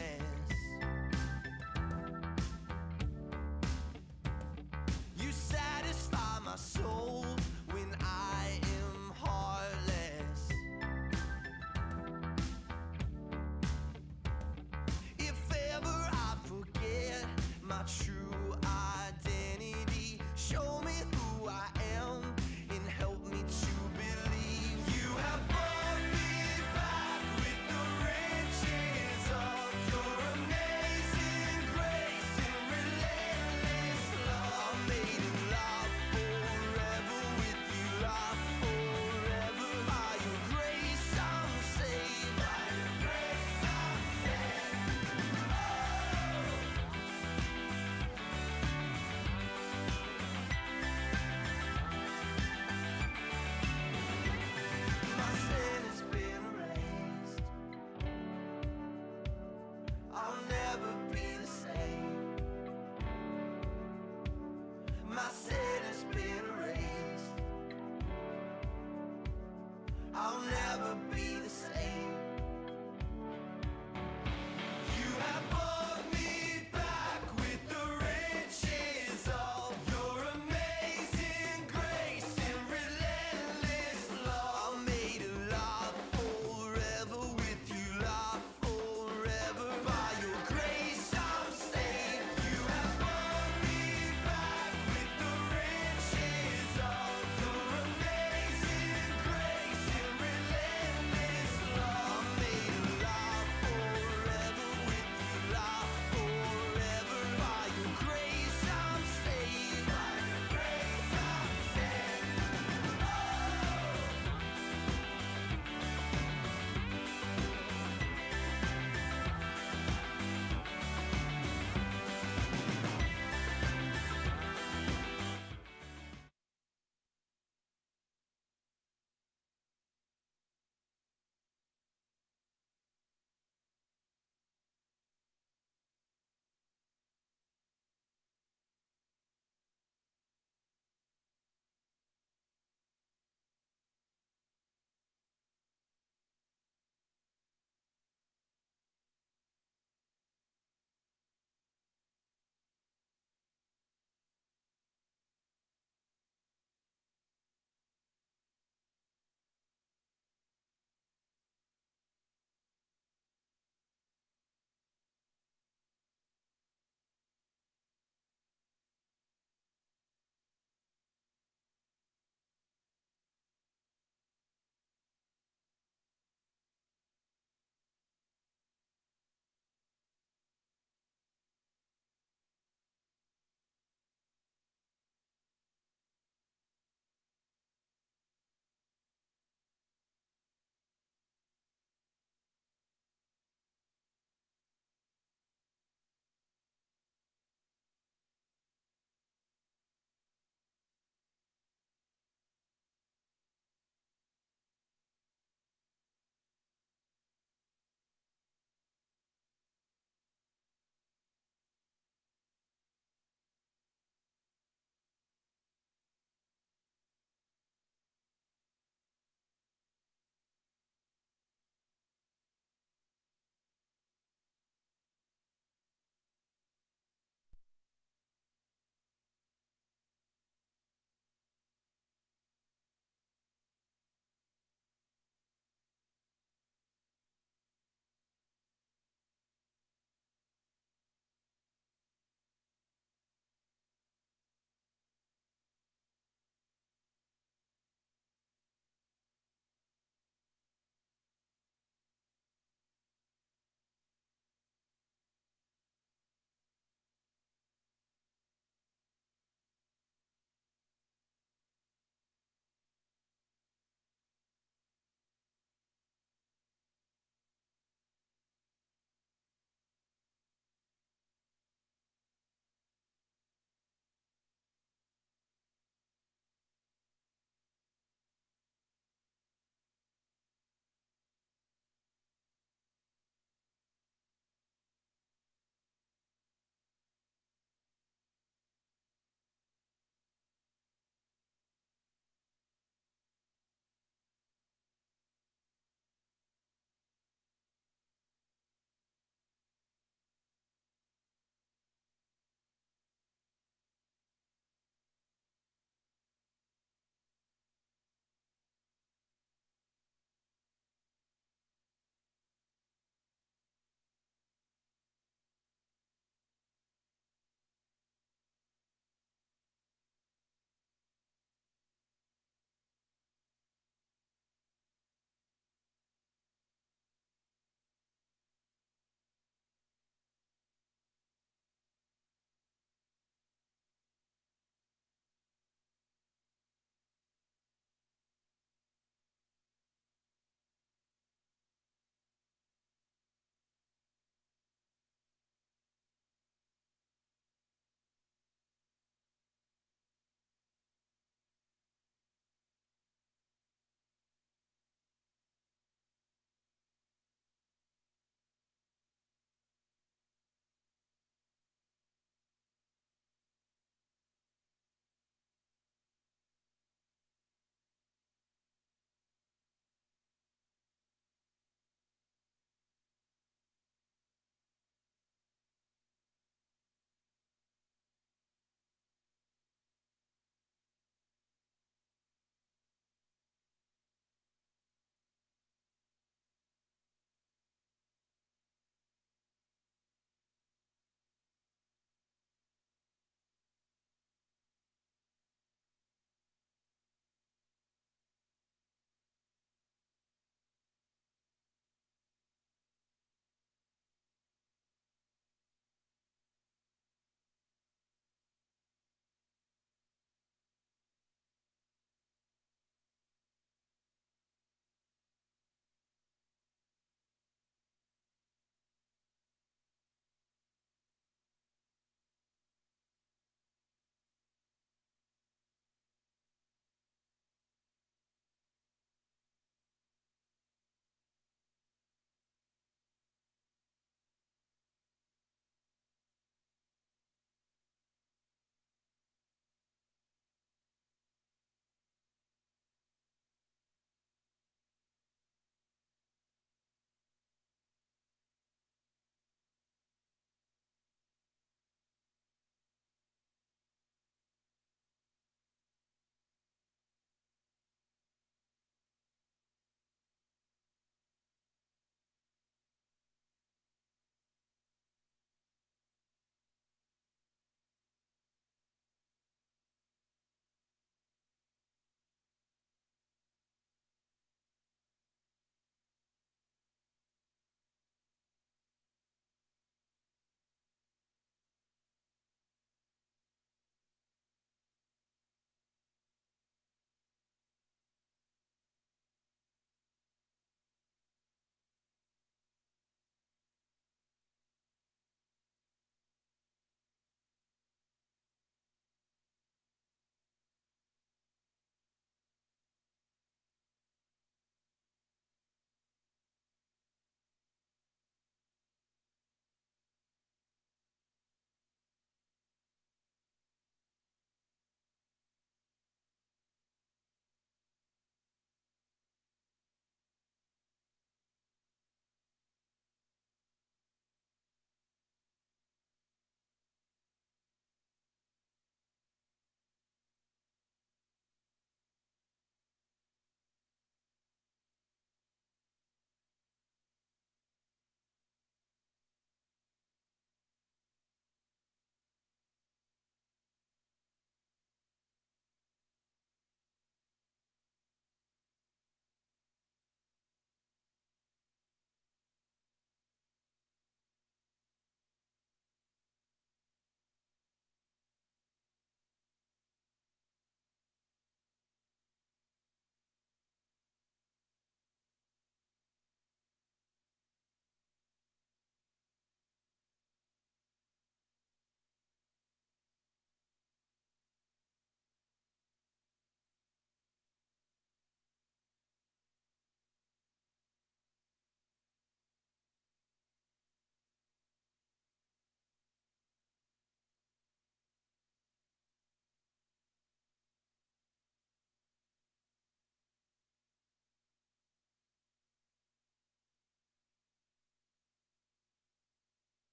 never be the same.